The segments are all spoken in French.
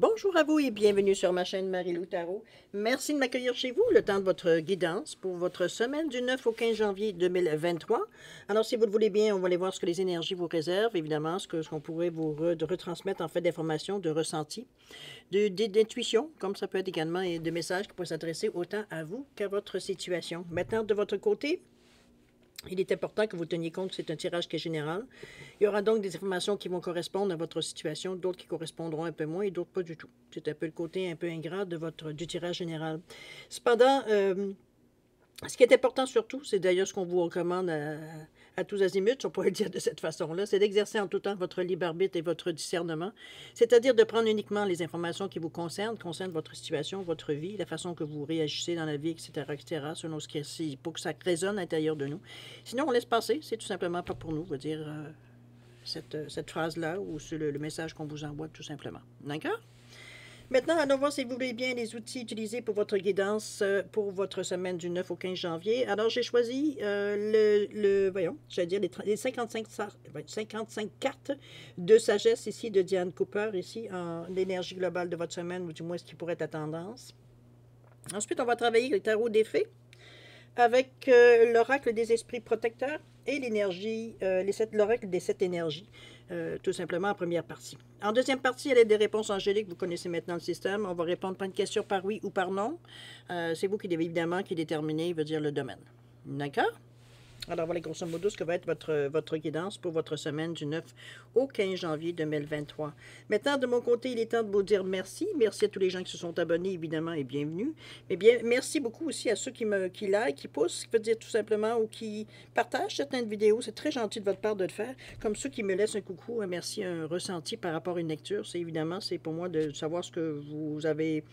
Bonjour à vous et bienvenue sur ma chaîne Marie-Lou Tarot. Merci de m'accueillir chez vous, le temps de votre guidance pour votre semaine du 9 au 15 janvier 2023. Alors, si vous le voulez bien, on va aller voir ce que les énergies vous réservent, évidemment, ce qu'on pourrait vous retransmettre en fait d'informations, de ressentis, d'intuition, comme ça peut être également, et de messages qui pourraient s'adresser autant à vous qu'à votre situation. Maintenant, de votre côté, il est important que vous teniez compte que c'est un tirage qui est général. Il y aura donc des informations qui vont correspondre à votre situation, d'autres qui correspondront un peu moins et d'autres pas du tout. C'est un peu le côté un peu ingrat du tirage général. Cependant, ce qui est important surtout, c'est d'ailleurs ce qu'on vous recommande à tous azimuts, on pourrait le dire de cette façon-là, c'est d'exercer en tout temps votre libre arbitre et votre discernement, c'est-à-dire de prendre uniquement les informations qui vous concernent votre situation, votre vie, la façon que vous réagissez dans la vie, etc., selon ce qui pour que ça résonne à l'intérieur de nous. Sinon, on laisse passer, c'est tout simplement pas pour nous, je veux dire, cette phrase-là ou le message qu'on vous envoie, tout simplement. D'accord? Maintenant, allons voir si vous voulez bien les outils utilisés pour votre guidance pour votre semaine du 9 au 15 janvier. Alors, j'ai choisi voyons, j'allais dire les 55 cartes de sagesse ici de Diane Cooper, ici, en l'énergie globale de votre semaine, ou du moins ce qui pourrait être la tendance. Ensuite, on va travailler le tarot des fées avec l'oracle des esprits protecteurs et l'énergie, l'oracle des 7 énergies, tout simplement en première partie. En deuxième partie, elle est des réponses angéliques. Vous connaissez maintenant le système. On va répondre par une question par oui ou par non. C'est vous qui devez évidemment qui déterminez, veut dire le domaine. D'accord? Alors voilà grosso modo ce que va être votre guidance pour votre semaine du 9 au 15 janvier 2023. Maintenant, de mon côté, il est temps de vous dire merci. Merci à tous les gens qui se sont abonnés, évidemment, et bienvenue. Mais bien, merci beaucoup aussi à ceux qui like, qui poussent, qui veut dire tout simplement, ou qui partagent certaines vidéos. C'est très gentil de votre part de le faire. Comme ceux qui me laissent un coucou, un merci, un ressenti par rapport à une lecture. C'est évidemment, c'est pour moi de savoir ce que vous avez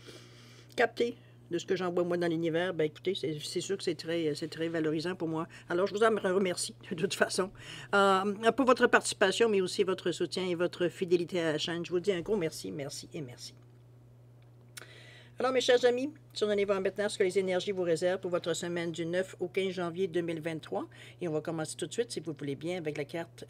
capté de ce que j'envoie moi dans l'univers, ben écoutez, c'est sûr que c'est très valorisant pour moi. Alors, je vous en remercie de toute façon pour votre participation, mais aussi votre soutien et votre fidélité à la chaîne. Je vous dis un gros merci, merci et merci. Alors, mes chers amis, tournez-vous maintenant ce que les énergies vous réservent pour votre semaine du 9 au 15 janvier 2023. Et on va commencer tout de suite, si vous voulez bien, avec la carte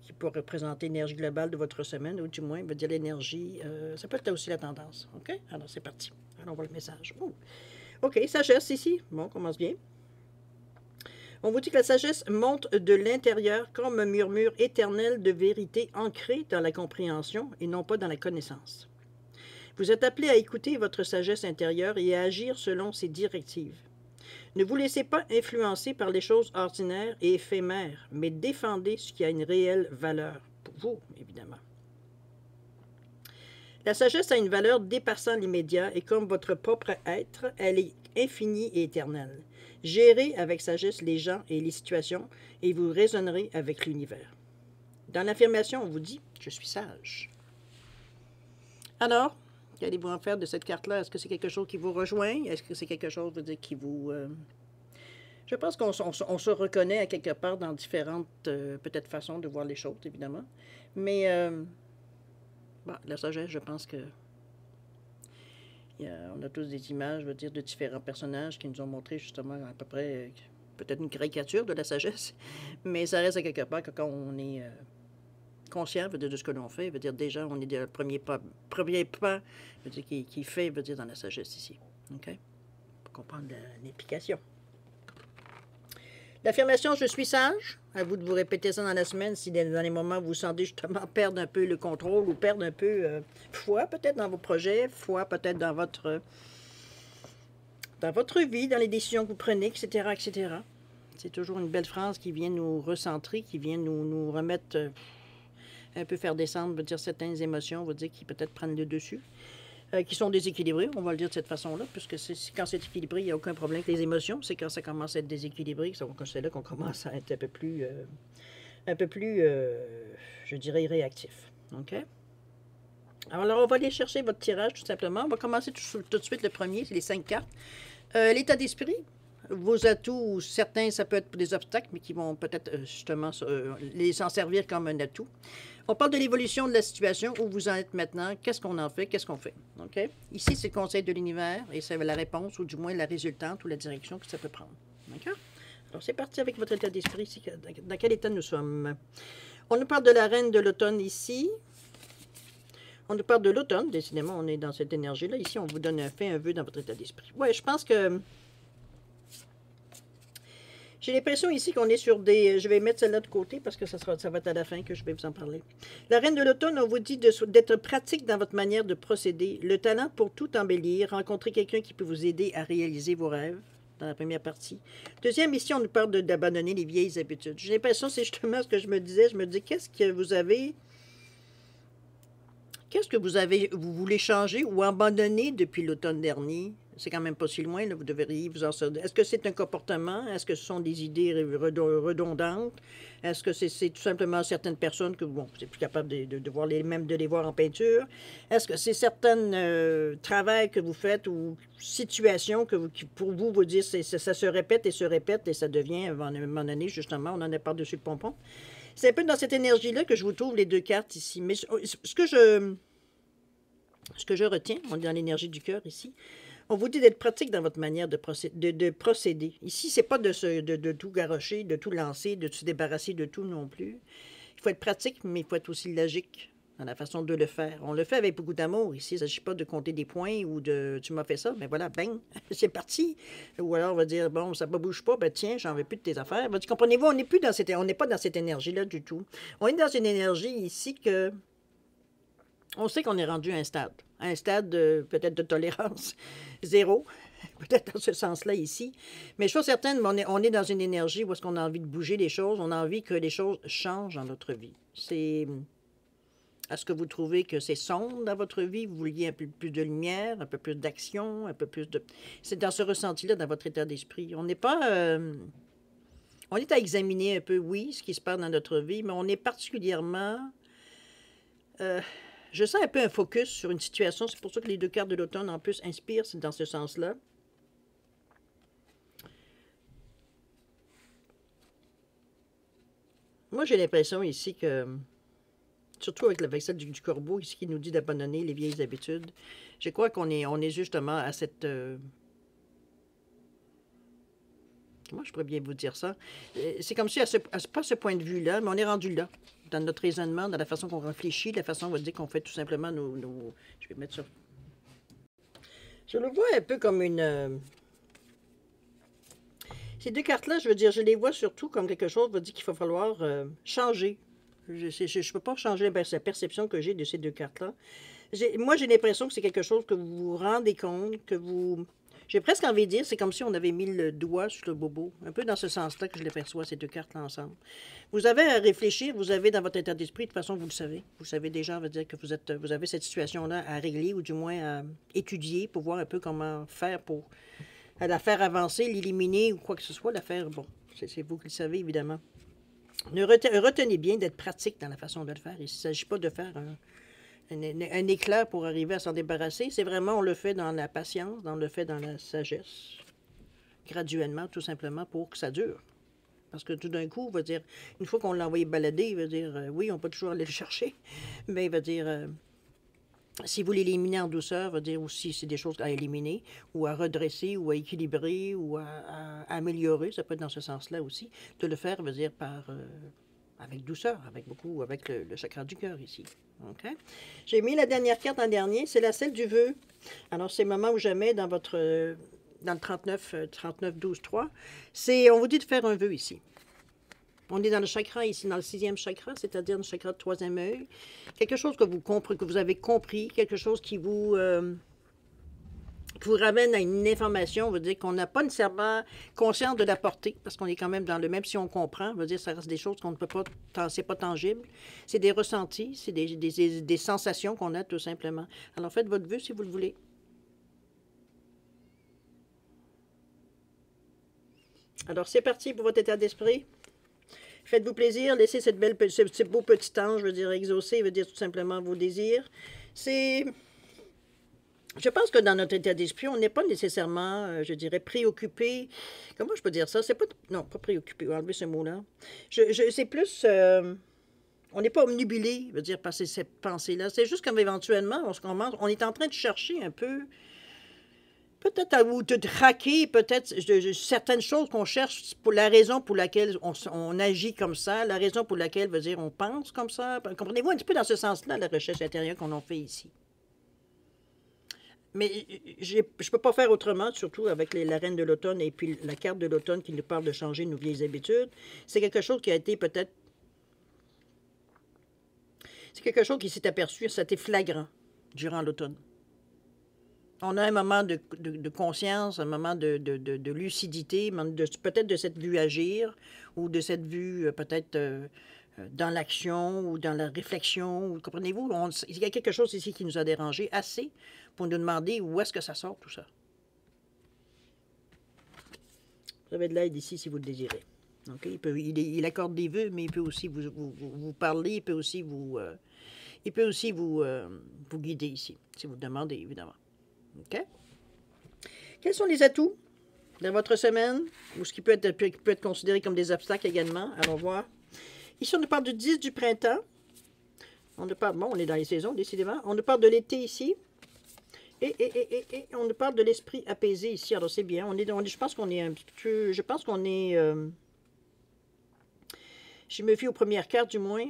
qui peut représenter l'énergie globale de votre semaine, ou du moins, veut dire l'énergie, ça peut être aussi la tendance. OK? Alors, c'est parti. Alors, on voit le message. Oh. OK, sagesse ici. Bon, on commence bien. On vous dit que la sagesse monte de l'intérieur comme un murmure éternel de vérité ancrée dans la compréhension et non pas dans la connaissance. Vous êtes appelé à écouter votre sagesse intérieure et à agir selon ses directives. Ne vous laissez pas influencer par les choses ordinaires et éphémères, mais défendez ce qui a une réelle valeur, pour vous, évidemment. La sagesse a une valeur dépassant l'immédiat et comme votre propre être, elle est infinie et éternelle. Gérez avec sagesse les gens et les situations et vous raisonnerez avec l'univers. Dans l'affirmation, on vous dit « Je suis sage ». Alors, qu'allez-vous en faire de cette carte-là? Est-ce que c'est quelque chose qui vous rejoint? Est-ce que c'est quelque chose qui vous... Je pense qu'on se reconnaît à quelque part dans différentes, peut-être, façons de voir les choses, évidemment. Mais, bon, la sagesse, je pense que... on a tous des images, je veux dire, de différents personnages qui nous ont montré, justement, à peu près, peut-être une caricature de la sagesse. Mais ça reste à quelque part que quand on est... conscient veut dire, de ce que l'on fait, veut dire déjà on est le premier pas veut dire, qui fait veut dire dans la sagesse ici. OK? Pour comprendre l'implication. L'affirmation « Je suis sage », à vous de vous répéter ça dans la semaine si dans les moments où vous vous sentez justement perdre un peu le contrôle ou perdre un peu foi peut-être dans vos projets, foi peut-être dans votre vie, dans les décisions que vous prenez, etc., etc. C'est toujours une belle phrase qui vient nous recentrer, qui vient nous remettre... un peu faire descendre, veut dire certaines émotions, veut dire qui peut-être prennent le dessus, qui sont déséquilibrées, on va le dire de cette façon-là, puisque quand c'est équilibré, il n'y a aucun problème avec les émotions, c'est quand ça commence à être déséquilibré, c'est là qu'on commence à être un peu plus, je dirais, réactif. OK? Alors, on va aller chercher votre tirage, tout simplement. On va commencer tout de suite le premier, c'est les 5 cartes. L'état d'esprit. Vos atouts, certains, ça peut être des obstacles, mais qui vont peut-être justement les s'en servir comme un atout. On parle de l'évolution de la situation, où vous en êtes maintenant, qu'est-ce qu'on en fait, qu'est-ce qu'on fait. Okay? Ici, c'est le conseil de l'univers, et c'est la réponse, ou du moins la résultante, ou la direction que ça peut prendre. D'accord? Alors, c'est parti avec votre état d'esprit. Dans quel état nous sommes? On nous parle de la reine de l'automne ici. On nous parle de l'automne, décidément, on est dans cette énergie-là. Ici, on vous donne un vœu dans votre état d'esprit. Oui, je pense que... J'ai l'impression ici qu'on est sur des... Je vais mettre celle-là de côté parce que ça va être à la fin que je vais vous en parler. La reine de l'automne, on vous dit d'être pratique dans votre manière de procéder. Le talent pour tout embellir. Rencontrer quelqu'un qui peut vous aider à réaliser vos rêves. Dans la première partie. Deuxième, ici, on nous parle d'abandonner les vieilles habitudes. J'ai l'impression, c'est justement ce que je me disais. Je me dis, qu'est-ce que vous avez... Qu'est-ce que vous voulez changer ou abandonner depuis l'automne dernier? C'est quand même pas si loin, là, vous devriez vous en sortir. Est-ce que c'est un comportement? Est-ce que ce sont des idées redondantes? Est-ce que c'est tout simplement certaines personnes que, bon, vous n'êtes plus capable de voir même de les voir en peinture? Est-ce que c'est certains travails que vous faites ou situations qui, pour vous, vous dire ça se répète et ça devient, à un moment donné, justement, on en est par-dessus le pompon? C'est un peu dans cette énergie-là que je vous trouve les deux cartes ici. Mais ce que je retiens, on est dans l'énergie du cœur ici, on vous dit d'être pratique dans votre manière de procéder. Ici, c'est pas de tout garrocher, de tout lancer, de se débarrasser de tout non plus. Il faut être pratique, mais il faut être aussi logique dans la façon de le faire. On le fait avec beaucoup d'amour ici. Il ne s'agit pas de compter des points ou de « tu m'as fait ça », mais voilà, bang, c'est parti. Ou alors on va dire « bon, ça ne bouge pas, ben tiens, j'en veux plus de tes affaires ». Ben, comprenez-vous, on n'est pas dans cette énergie-là du tout. On est dans une énergie ici que... On sait qu'on est rendu à un stade peut-être de tolérance zéro, peut-être dans ce sens-là ici. Mais je suis certaine, on est dans une énergie où est-ce qu'on a envie de bouger les choses, on a envie que les choses changent dans notre vie. C'est... Est-ce que vous trouvez que c'est sombre dans votre vie? Vous vouliez un peu plus de lumière, un peu plus d'action, un peu plus de... C'est dans ce ressenti-là, dans votre état d'esprit. On n'est pas... On est à examiner un peu, oui, ce qui se passe dans notre vie, mais on est particulièrement... Je sens un peu un focus sur une situation. C'est pour ça que les deux cartes de l'automne, en plus, inspirent dans ce sens-là. Moi, j'ai l'impression ici que... Surtout avec celle du corbeau, ici, qui nous dit d'abandonner les vieilles habitudes. Je crois qu'on est justement à cette... Comment je pourrais bien vous dire ça? C'est comme si, pas ce point de vue-là, mais on est rendu là, dans notre raisonnement, dans la façon qu'on réfléchit, la façon, on va dire, qu'on fait tout simplement nos... Je vais mettre ça. Je le vois un peu comme une... Ces deux cartes-là, je veux dire, je les vois surtout comme quelque chose qui va dire qu'il va falloir changer. Je ne peux pas changer la perception que j'ai de ces deux cartes-là. Moi, j'ai l'impression que c'est quelque chose que vous vous rendez compte, que vous... J'ai presque envie de dire, c'est comme si on avait mis le doigt sur le bobo. Un peu dans ce sens-là que je les perçois, ces deux cartes-là ensemble. Vous avez à réfléchir, vous avez dans votre état d'esprit, de toute façon, vous le savez. Vous savez déjà, veut dire que vous avez cette situation-là à régler ou du moins à étudier pour voir un peu comment faire pour la faire avancer, l'éliminer ou quoi que ce soit, la faire, bon, c'est vous qui le savez, évidemment. Retenez bien d'être pratique dans la façon de le faire. Il ne s'agit pas de faire un éclair pour arriver à s'en débarrasser. C'est vraiment, on le fait dans la patience, on le fait dans la sagesse, graduellement, tout simplement, pour que ça dure. Parce que tout d'un coup, on va dire, une fois qu'on l'a envoyé balader, il va dire, oui, on peut toujours aller le chercher, mais il va dire, si vous l'éliminez en douceur, va dire aussi c'est des choses à éliminer, ou à redresser, ou à équilibrer, ou à améliorer, ça peut être dans ce sens-là aussi. De le faire, veut dire avec douceur, avec le chakra du cœur ici. OK? J'ai mis la dernière carte en dernier, c'est celle du vœu. Alors, c'est le moment où jamais dans dans le 39-12-3, on vous dit de faire un vœu ici. On est dans le chakra ici, dans le 6e chakra, c'est-à-dire le chakra de 3e œil. Quelque chose que vous avez compris, quelque chose qui vous ramène à une information, on veut dire qu'on n'a pas nécessairement conscience de la portée, parce qu'on est quand même même si on comprend, on veut dire que ça reste des choses qu'on ne peut pas, c'est pas tangible. C'est des ressentis, c'est des sensations qu'on a tout simplement. Alors faites votre vœu si vous le voulez. Alors c'est parti pour votre état d'esprit. Faites-vous plaisir, laissez ce beau petit ange, je veux dire exaucer, veut dire tout simplement vos désirs. Je pense que dans notre état d'esprit, on n'est pas nécessairement, je dirais, préoccupé. Comment je peux dire ça? C'est pas... Non, pas préoccupé, enlever ce mot-là. C'est plus... on n'est pas omnibulé, je veux dire, par cette pensée-là. C'est juste comme éventuellement, on est en train de chercher un peu... peut-être à vous de traquer, peut-être certaines choses qu'on cherche pour la raison pour laquelle on agit comme ça, la raison pour laquelle, veut dire, on pense comme ça. Comprenez-vous un petit peu dans ce sens-là, la recherche intérieure qu'on en fait ici. Mais je ne peux pas faire autrement, surtout avec la reine de l'automne et puis la carte de l'automne qui nous parle de changer nos vieilles habitudes. C'est quelque chose qui a été peut-être... C'est quelque chose qui s'est aperçu, ça a été flagrant durant l'automne. On a un moment de conscience, un moment de lucidité, peut-être de cette vue agir, ou de cette vue peut-être dans l'action, ou dans la réflexion. Comprenez-vous, il y a quelque chose ici qui nous a dérangé assez pour nous demander où est-ce que ça sort tout ça. Vous avez de l'aide ici si vous le désirez. Okay? Il accorde des vœux, mais il peut aussi vous parler, il peut aussi vous guider ici, si vous le demandez, évidemment. OK? Quels sont les atouts dans votre semaine, ou ce qui peut être considéré comme des obstacles également? Allons voir. Ici, on nous parle du 10 du printemps. On nous parle, bon, on est dans les saisons, décidément. On nous parle de l'été ici. Et on nous parle de l'esprit apaisé ici. Alors, c'est bien. Je pense qu'on est un petit peu... Je pense qu'on est... je me fie aux premières cartes, du moins.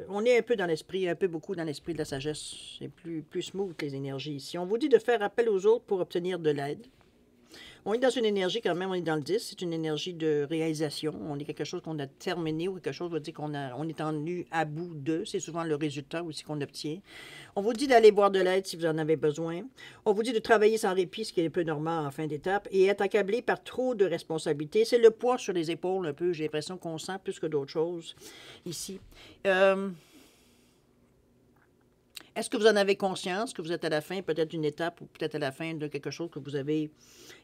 On est un peu dans l'esprit, un peu beaucoup dans l'esprit de la sagesse. C'est plus smooth, les énergies ici. On vous dit de faire appel aux autres pour obtenir de l'aide. On est dans une énergie quand même, on est dans le 10, c'est une énergie de réalisation. On est quelque chose qu'on a terminé ou quelque chose, on va dire on est en nu à bout de. C'est souvent le résultat aussi qu'on obtient. On vous dit d'aller boire de l'aide si vous en avez besoin. On vous dit de travailler sans répit, ce qui est un peu normal en fin d'étape, et être accablé par trop de responsabilités. C'est le poids sur les épaules un peu, j'ai l'impression qu'on sent plus que d'autres choses ici. Est-ce que vous en avez conscience, que vous êtes à la fin, peut-être d'une étape ou peut-être à la fin de quelque chose que vous avez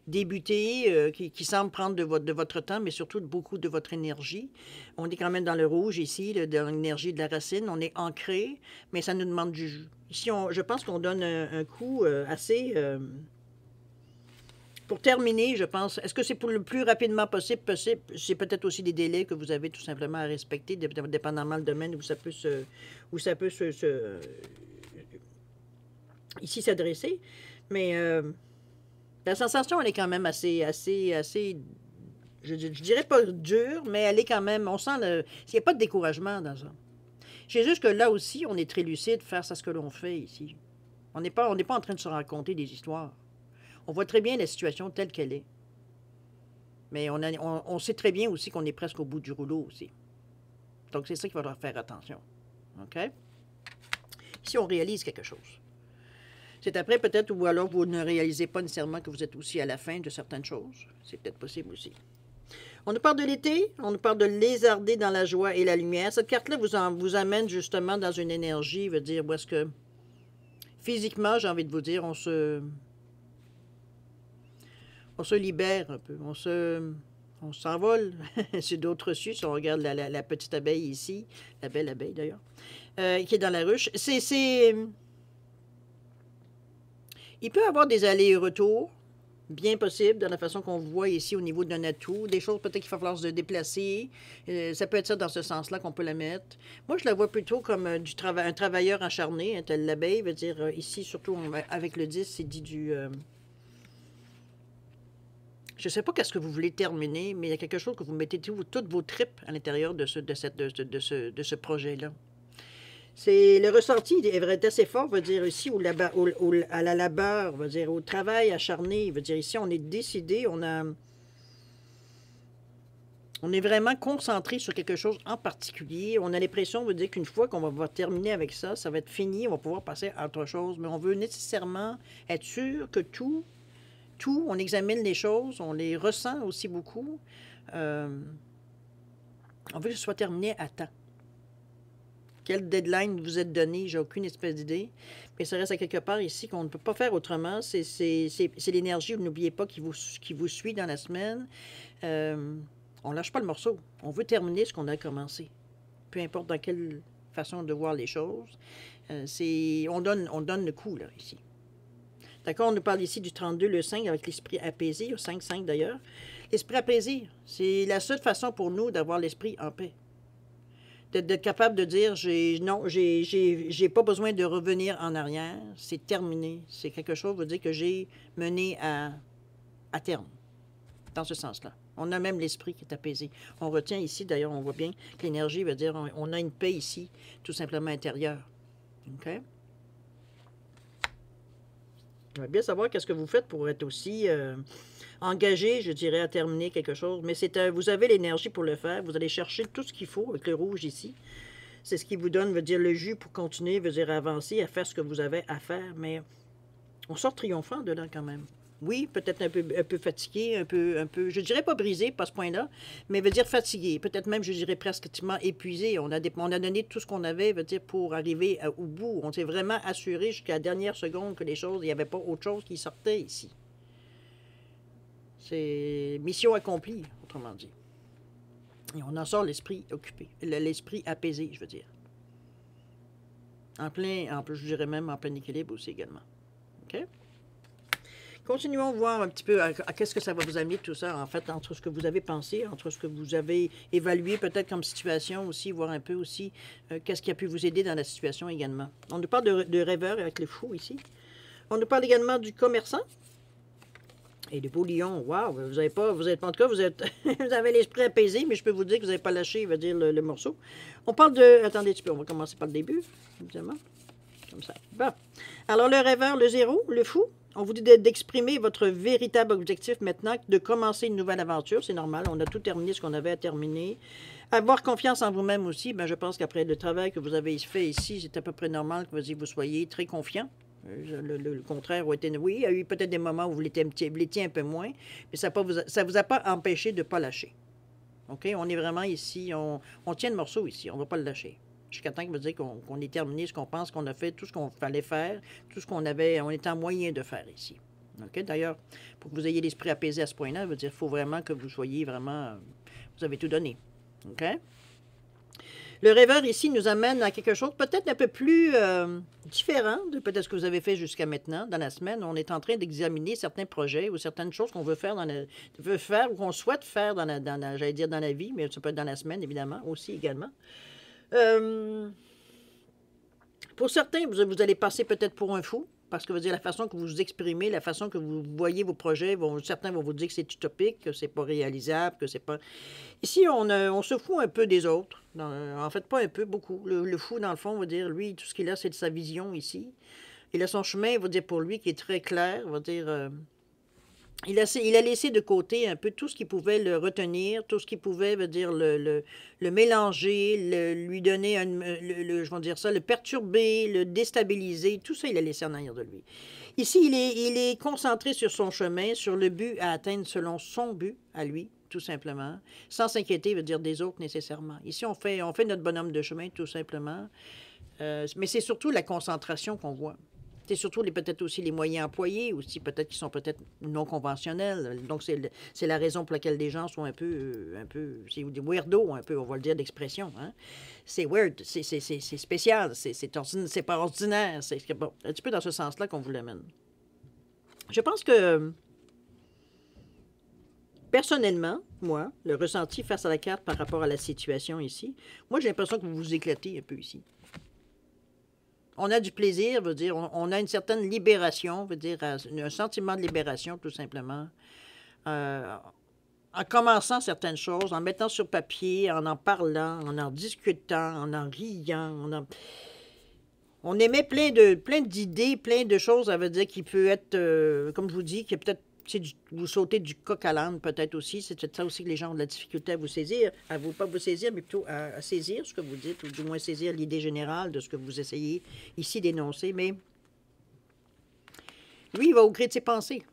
débuté, qui semble prendre de votre temps, mais surtout beaucoup de votre énergie. On est quand même dans le rouge ici, dans l'énergie de la racine. On est ancré, mais ça nous demande du jus. Ici, je pense qu'on donne un coup assez... Pour terminer, je pense, est-ce que c'est pour le plus rapidement possible? C'est peut-être aussi des délais que vous avez tout simplement à respecter, dépendamment du domaine où ça peut ici s'adresser. Mais la sensation, elle est quand même assez je dirais pas dure, mais elle est quand même, on sent il n'y a pas de découragement dans ça. C'est juste que là aussi, on est très lucide face à ce que l'on fait ici. On n'est pas en train de se raconter des histoires. On voit très bien la situation telle qu'elle est. Mais on sait très bien aussi qu'on est presque au bout du rouleau aussi. Donc, c'est ça qu'il faudra faire attention. OK? Si on réalise quelque chose. C'est après peut-être, ou alors vous ne réalisez pas nécessairement que vous êtes aussi à la fin de certaines choses. C'est peut-être possible aussi. On nous parle de l'été, on nous parle de lézarder dans la joie et la lumière. Cette carte-là vous amène justement dans une énergie, veut dire, où est-ce que physiquement, j'ai envie de vous dire, on se libère un peu, on s'envole sur d'autres cieux. Si on regarde la petite abeille ici, la belle abeille d'ailleurs, qui est dans la ruche, il peut y avoir des allers et retours, bien possible, dans la façon qu'on voit ici au niveau d'un atout. Des choses peut-être qu'il va falloir se déplacer. Ça peut être ça dans ce sens-là qu'on peut la mettre. Moi, je la vois plutôt comme un travailleur acharné, hein, tel l'abeille, veut dire ici, surtout avec le 10, c'est dit du... je ne sais pas qu'est-ce que vous voulez terminer, mais il y a quelque chose que vous mettez toutes vos tripes à l'intérieur de ce projet-là. C'est le ressenti est assez fort, veut dire ici, à la labeur, veut dire au travail acharné, veut dire ici, on est décidé, on est vraiment concentré sur quelque chose en particulier. On a l'impression, veut dire qu'une fois qu'on va terminer avec ça, ça va être fini, on va pouvoir passer à autre chose, mais on veut nécessairement être sûr que on examine les choses, on les ressent aussi beaucoup. On veut que ce soit terminé à temps. Quel deadline vous êtes donné, j'ai aucune espèce d'idée. Mais ça reste à quelque part ici qu'on ne peut pas faire autrement. C'est l'énergie, n'oubliez pas, qui vous suit dans la semaine. On ne lâche pas le morceau. On veut terminer ce qu'on a commencé. Peu importe dans quelle façon de voir les choses. On donne le coup, là, ici. D'accord, on nous parle ici du 32, le 5, avec l'esprit apaisé, au 5-5 d'ailleurs. L'esprit apaisé, c'est la seule façon pour nous d'avoir l'esprit en paix. d'être capable de dire, non, j'ai pas besoin de revenir en arrière, c'est terminé. C'est quelque chose, veut dire que j'ai mené à terme, dans ce sens-là. On a même l'esprit qui est apaisé. On retient ici, d'ailleurs, on voit bien que l'énergie veut dire, on a une paix ici, tout simplement intérieure. OK? On va bien savoir qu'est-ce que vous faites pour être aussi engagé, je dirais, à terminer quelque chose. Mais vous avez l'énergie pour le faire. Vous allez chercher tout ce qu'il faut avec le rouge ici. C'est ce qui vous donne, veut dire, le jus pour continuer, veut dire, avancer, à faire ce que vous avez à faire. Mais on sort triomphant de là quand même. Oui, peut-être un peu fatigué, je dirais pas brisé, pas à ce point-là, mais veut dire fatigué. Peut-être même, je dirais presque épuisé. On a donné tout ce qu'on avait, veut dire, pour arriver au bout. On s'est vraiment assuré jusqu'à la dernière seconde que les choses, il n'y avait pas autre chose qui sortait ici. C'est mission accomplie, autrement dit. Et on en sort l'esprit occupé, l'esprit apaisé, je veux dire. Je dirais même en plein équilibre aussi également. OK? Continuons à voir un petit peu à qu'est-ce que ça va vous amener tout ça, en fait, entre ce que vous avez pensé, entre ce que vous avez évalué peut-être comme situation aussi, voir un peu aussi qu'est-ce qui a pu vous aider dans la situation également. On nous parle de rêveur avec le fou ici. On nous parle également du commerçant. Et les beaux lions, waouh, vous avez en tout cas, vous avez l'esprit apaisé, mais je peux vous dire que vous n'avez pas lâché, il va dire, le morceau. On parle de, attendez un petit peu, on va commencer par le début, évidemment, comme ça. Bon. Alors, le rêveur, le zéro, le fou, on vous dit d'exprimer votre véritable objectif maintenant, de commencer une nouvelle aventure, c'est normal, on a tout terminé ce qu'on avait à terminer. Avoir confiance en vous-même aussi, ben, je pense qu'après le travail que vous avez fait ici, c'est à peu près normal que vous soyez très confiant. Le contraire, oui, il y a eu peut-être des moments où vous l'étiez un peu moins, mais ça ne vous a pas empêché de ne pas lâcher. OK? On est vraiment ici, on tient le morceau ici, on ne va pas le lâcher. Jusqu'à temps qu'il veut dire qu'on ait terminé ce qu'on pense qu'on a fait, tout ce qu'on fallait faire, tout ce on était en moyen de faire ici. OK? D'ailleurs, pour que vous ayez l'esprit apaisé à ce point-là, ça veut dire qu'il faut vraiment que vous soyez vraiment, vous avez tout donné. OK? Le rêveur ici nous amène à quelque chose peut-être un peu plus différent de peut-être ce que vous avez fait jusqu'à maintenant dans la semaine. On est en train d'examiner certains projets ou certaines choses qu'on veut faire ou qu'on souhaite faire j'allais dire dans la vie, mais ça peut être dans la semaine, évidemment, aussi également. Pour certains, vous allez passer peut-être pour un fou, parce que la façon que vous vous exprimez, la façon que vous voyez vos projets, certains vont vous dire que c'est utopique, que c'est pas réalisable, que c'est pas... Ici, on se fout un peu des autres. En fait, pas un peu, beaucoup. Le fou, dans le fond, va dire, lui, tout ce qu'il a, c'est de sa vision ici. Il a son chemin, va dire, pour lui, qui est très clair, va dire... Il a laissé de côté un peu tout ce qui pouvait le retenir, tout ce qui pouvait, veut dire, le mélanger, lui donner, je vais dire ça, le perturber, le déstabiliser, tout ça, il a laissé en arrière de lui. Ici, il est concentré sur son chemin, sur le but à atteindre selon son but, à lui, tout simplement, sans s'inquiéter, veut dire, des autres nécessairement. Ici, on fait notre bonhomme de chemin, tout simplement, mais c'est surtout la concentration qu'on voit. C'est surtout peut-être aussi les moyens employés, aussi peut-être qui sont peut-être non conventionnels. Donc, c'est la raison pour laquelle les gens sont un peu c'est des weirdos, un peu, on va le dire d'expression. Hein? C'est weird, c'est spécial, c'est pas ordinaire. C'est bon, un petit peu dans ce sens-là qu'on vous l'amène. Je pense que, personnellement, moi, le ressenti face à la carte par rapport à la situation ici, moi, j'ai l'impression que vous vous éclatez un peu ici. On a du plaisir, veut dire, on a une certaine libération, veut dire, un sentiment de libération, tout simplement. En commençant certaines choses, en mettant sur papier, en parlant, en discutant, en riant, on émet plein d'idées, plein de choses, ça veut dire qu'il peut être, comme je vous dis, qu'il y a peut-être, vous sautez du coq à l'âne peut-être aussi, c'est peut-être ça aussi que les gens ont de la difficulté à vous saisir, pas vous saisir, mais plutôt à saisir ce que vous dites, ou du moins saisir l'idée générale de ce que vous essayez ici d'énoncer, mais lui, il va au gré de ses pensées.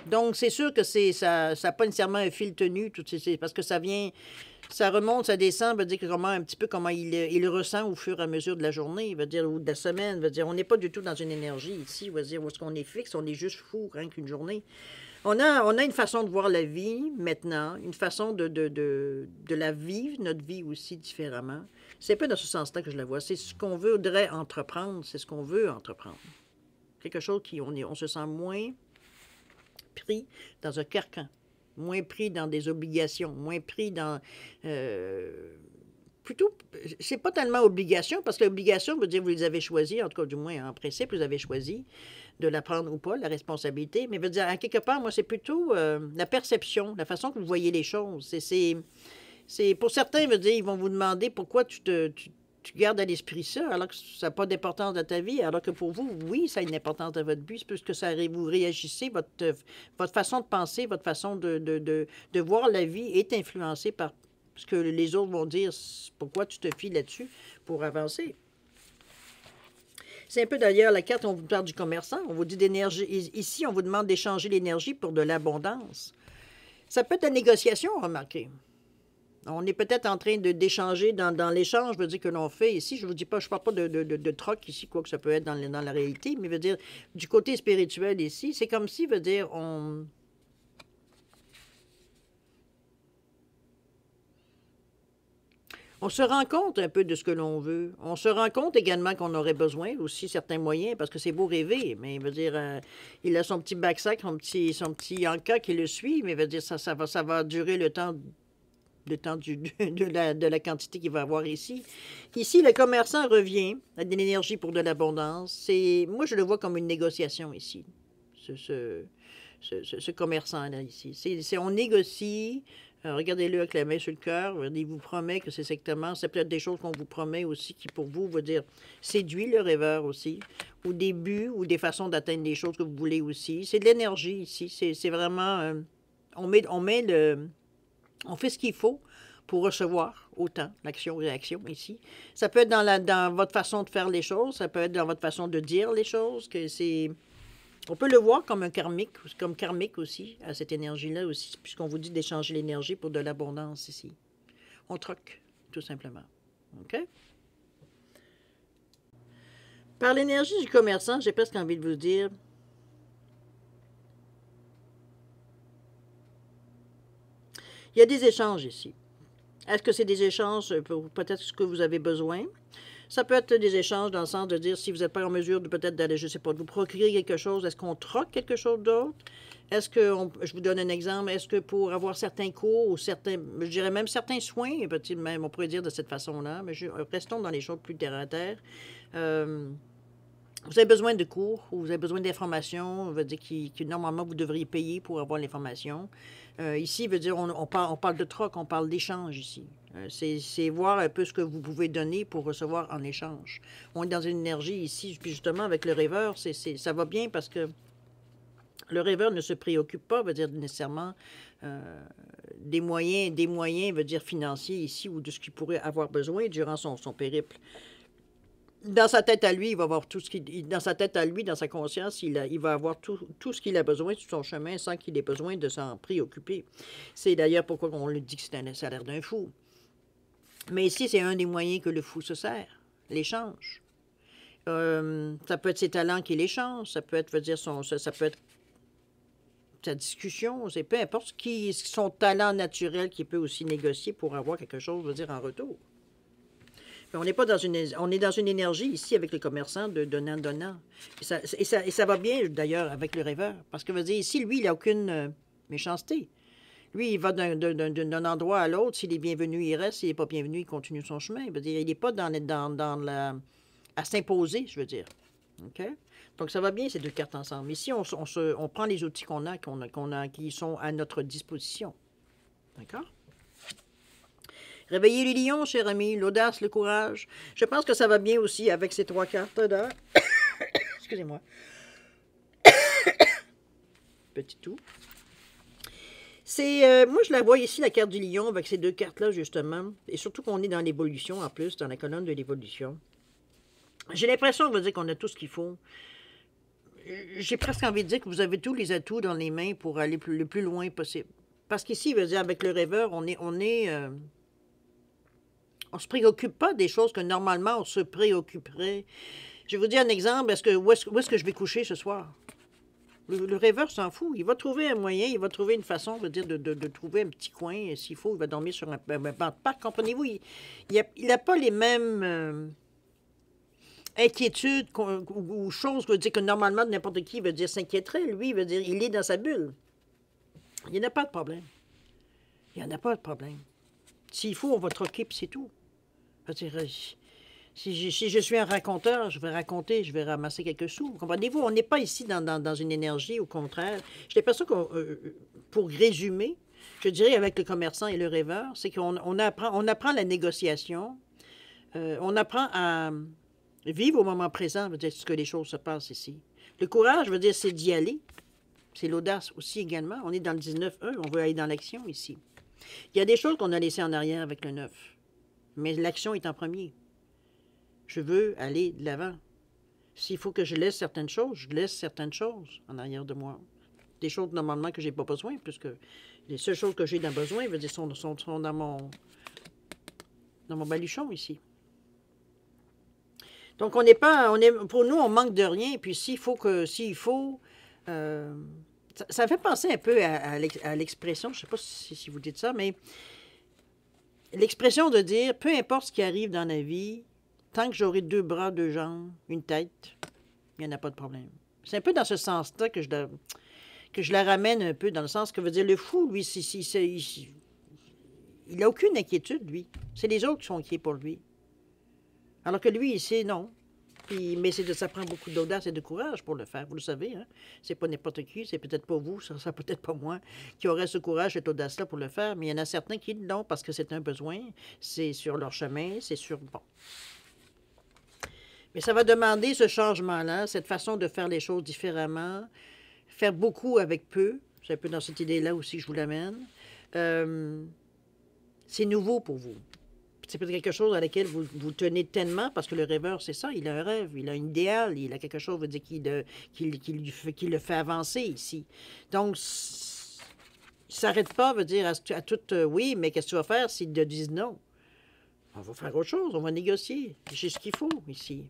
Donc, c'est sûr que ça n'a pas nécessairement un fil tenu, parce que ça remonte, ça descend, veut dire un petit peu comment il le ressent au fur et à mesure de la journée, veut dire, ou de la semaine, veut dire, on n'est pas du tout dans une énergie ici, veut dire, où est-ce qu'on est fixe, on est juste fou, rien qu'une journée. On a une façon de voir la vie maintenant, une façon de la vivre, notre vie aussi différemment. C'est un peu dans ce sens-là que je la vois. C'est ce qu'on voudrait entreprendre, c'est ce qu'on veut entreprendre. Quelque chose on se sent moins pris dans un carcan, moins pris dans des obligations, moins pris dans plutôt, c'est pas tellement obligation, parce que l'obligation veut dire que vous les avez choisis, en tout cas du moins en principe, vous avez choisi de la prendre ou pas, la responsabilité, mais veut dire, à quelque part, moi, c'est plutôt la perception, la façon que vous voyez les choses. Pour certains, veut dire, ils vont vous demander pourquoi tu gardes à l'esprit ça, alors que ça n'a pas d'importance dans ta vie, alors que pour vous, oui, ça a une importance dans votre vie, puisque vous réagissez, votre façon de penser, votre façon de voir la vie est influencée par ce que les autres vont dire, pourquoi tu te fies là-dessus pour avancer. C'est un peu d'ailleurs la carte, on vous parle du commerçant, on vous dit d'énergie. Ici, on vous demande d'échanger l'énergie pour de l'abondance. Ça peut être la négociation, remarquez. On est peut-être en train d'échanger dans l'échange, je veux dire, que l'on fait ici. Je ne vous dis pas, je ne parle pas de troc ici, quoi que ça peut être dans la réalité, mais veut dire, du côté spirituel ici, c'est comme si, veut dire, on se rend compte un peu de ce que l'on veut. On se rend compte également qu'on aurait besoin aussi certains moyens, parce que c'est beau rêver, mais il veut dire, il a son petit backsack, son petit Anka qui le suit, mais veut dire, ça va durer le temps de la quantité qu'il va avoir ici. Ici, le commerçant revient à de l'énergie pour de l'abondance. Moi, je le vois comme une négociation ici, ce commerçant-là ici. On négocie. Regardez-le avec la main sur le cœur. Il vous promet que c'est exactement. C'est peut-être des choses qu'on vous promet aussi qui, pour vous, veut dire séduit le rêveur aussi. Ou des buts ou des façons d'atteindre des choses que vous voulez aussi. C'est de l'énergie ici. C'est vraiment. On fait ce qu'il faut pour recevoir autant l'action-réaction ici. Ça peut être dans votre façon de faire les choses. Ça peut être dans votre façon de dire les choses. On peut le voir comme karmique aussi, à cette énergie-là aussi, puisqu'on vous dit d'échanger l'énergie pour de l'abondance ici. On troque, tout simplement. OK? Par l'énergie du commerçant, j'ai presque envie de vous dire, il y a des échanges ici. Est-ce que c'est des échanges pour peut-être ce que vous avez besoin? Ça peut être des échanges dans le sens de dire si vous n'êtes pas en mesure de peut-être d'aller, je ne sais pas, de vous procurer quelque chose, est-ce qu'on troque quelque chose d'autre? Est-ce que, je vous donne un exemple, est-ce que pour avoir certains cours ou je dirais même certains soins, peut-être même, on pourrait dire de cette façon-là, mais restons dans les choses plus terre à terre. Vous avez besoin de cours ou vous avez besoin d'informations, veut dire que normalement vous devriez payer pour avoir l'information. Ici, veut dire on parle de troc, on parle d'échange ici. C'est voir un peu ce que vous pouvez donner pour recevoir en échange. On est dans une énergie ici, puis justement avec le rêveur, ça va bien parce que le rêveur ne se préoccupe pas, veut dire nécessairement des moyens, veut dire financiers ici ou de ce qu'il pourrait avoir besoin durant son périple. Dans sa tête à lui, il va avoir tout ce qu'il... Dans sa tête à lui, dans sa conscience, il va avoir tout ce qu'il a besoin sur son chemin sans qu'il ait besoin de s'en préoccuper. C'est d'ailleurs pourquoi on lui dit que ça a l'air d'un fou. Mais ici, c'est un des moyens que le fou se sert, l'échange. Ça peut être ses talents qu'il échange, ça peut être, ça peut être sa discussion, c'est peu importe son talent naturel qu'il peut aussi négocier pour avoir quelque chose, veut dire, en retour. On n'est pas on est dans une énergie ici avec les commerçants de donnant-donnant. Et ça va bien d'ailleurs avec le rêveur. Parce que veut dire, ici, lui, il n'a aucune méchanceté. Lui, il va d'un endroit à l'autre. S'il est bienvenu, il reste. S'il n'est pas bienvenu, il continue son chemin. Il veut dire, il n'est pas à s'imposer, je veux dire. OK? Donc, ça va bien, ces deux cartes ensemble. Ici, on prend les outils qui sont à notre disposition. D'accord? Réveillez les lions, cher ami, l'audace, le courage. Je pense que ça va bien aussi avec ces trois cartes-là. Excusez-moi. Petit tout. Moi, je la vois ici, la carte du lion, avec ces deux cartes-là, justement. Et surtout qu'on est dans l'évolution, en plus, dans la colonne de l'évolution. J'ai l'impression, on va dire qu'on a tout ce qu'il faut. J'ai presque envie de dire que vous avez tous les atouts dans les mains pour aller le plus loin possible. Parce qu'ici, veut dire, avec le rêveur, on ne se préoccupe pas des choses que normalement on se préoccuperait. Je vais vous dire un exemple. Où est-ce que je vais coucher ce soir? Le rêveur s'en fout. Il va trouver un moyen, il va trouver une façon, veut dire, de trouver un petit coin. S'il faut, il va dormir sur un banc de parc. Comprenez-vous, il n'a pas les mêmes inquiétudes ou choses, veut dire, que normalement n'importe qui veut dire s'inquiéterait. Lui, veut dire, il est dans sa bulle. Il n'y en a pas de problème. Il n'y en a pas de problème. S'il faut, on va troquer, puis c'est tout. Si je suis un raconteur, je vais raconter, je vais ramasser quelques sous. Comprenez-vous? On n'est pas ici dans une énergie, au contraire. J'ai l'impression pour résumer, je dirais avec le commerçant et le rêveur, c'est qu'on apprend la négociation, on apprend à vivre au moment présent, veut dire ce que les choses se passent ici. Le courage, veut dire, c'est d'y aller. C'est l'audace aussi également. On est dans le 19-1, on veut aller dans l'action ici. Il y a des choses qu'on a laissées en arrière avec le 9, mais l'action est en premier. Je veux aller de l'avant. S'il faut que je laisse certaines choses, je laisse certaines choses en arrière de moi. Des choses normalement que je n'ai pas besoin, puisque les seules choses que j'ai besoin, veut dire, sont dans mon baluchon ici. Donc, pour nous, on manque de rien. Puis s'il faut, ça fait penser un peu à l'expression, je ne sais pas si vous dites ça, mais l'expression de dire, peu importe ce qui arrive dans la vie, tant que j'aurai 2 bras, 2 jambes, une tête, il n'y en a pas de problème. C'est un peu dans ce sens-là que je la ramène un peu, dans le sens que veut dire le fou, lui, il n'a aucune inquiétude, lui. C'est les autres qui sont inquiets pour lui. Alors que lui, il sait non. Mais ça prend beaucoup d'audace et de courage pour le faire, vous le savez. Hein? C'est pas n'importe qui, c'est peut-être pas vous, ça sera peut-être pas moi, qui aurait ce courage, cette audace-là pour le faire, mais il y en a certains qui l'ont parce que c'est un besoin, c'est sur leur chemin, c'est sur... Bon. Mais ça va demander ce changement-là, cette façon de faire les choses différemment, faire beaucoup avec peu. C'est un peu dans cette idée-là aussi que je vous l'amène. C'est nouveau pour vous. C'est peut-être quelque chose à laquelle vous tenez tellement, parce que le rêveur, c'est ça, il a un rêve, il a un idéal, il a quelque chose, veut dire, qui le fait avancer ici. Donc, il ne s'arrête pas, veut dire, à tout oui, mais qu'est-ce que tu vas faire s'ils te disent non? On va faire autre chose, on va négocier. J'ai ce qu'il faut ici.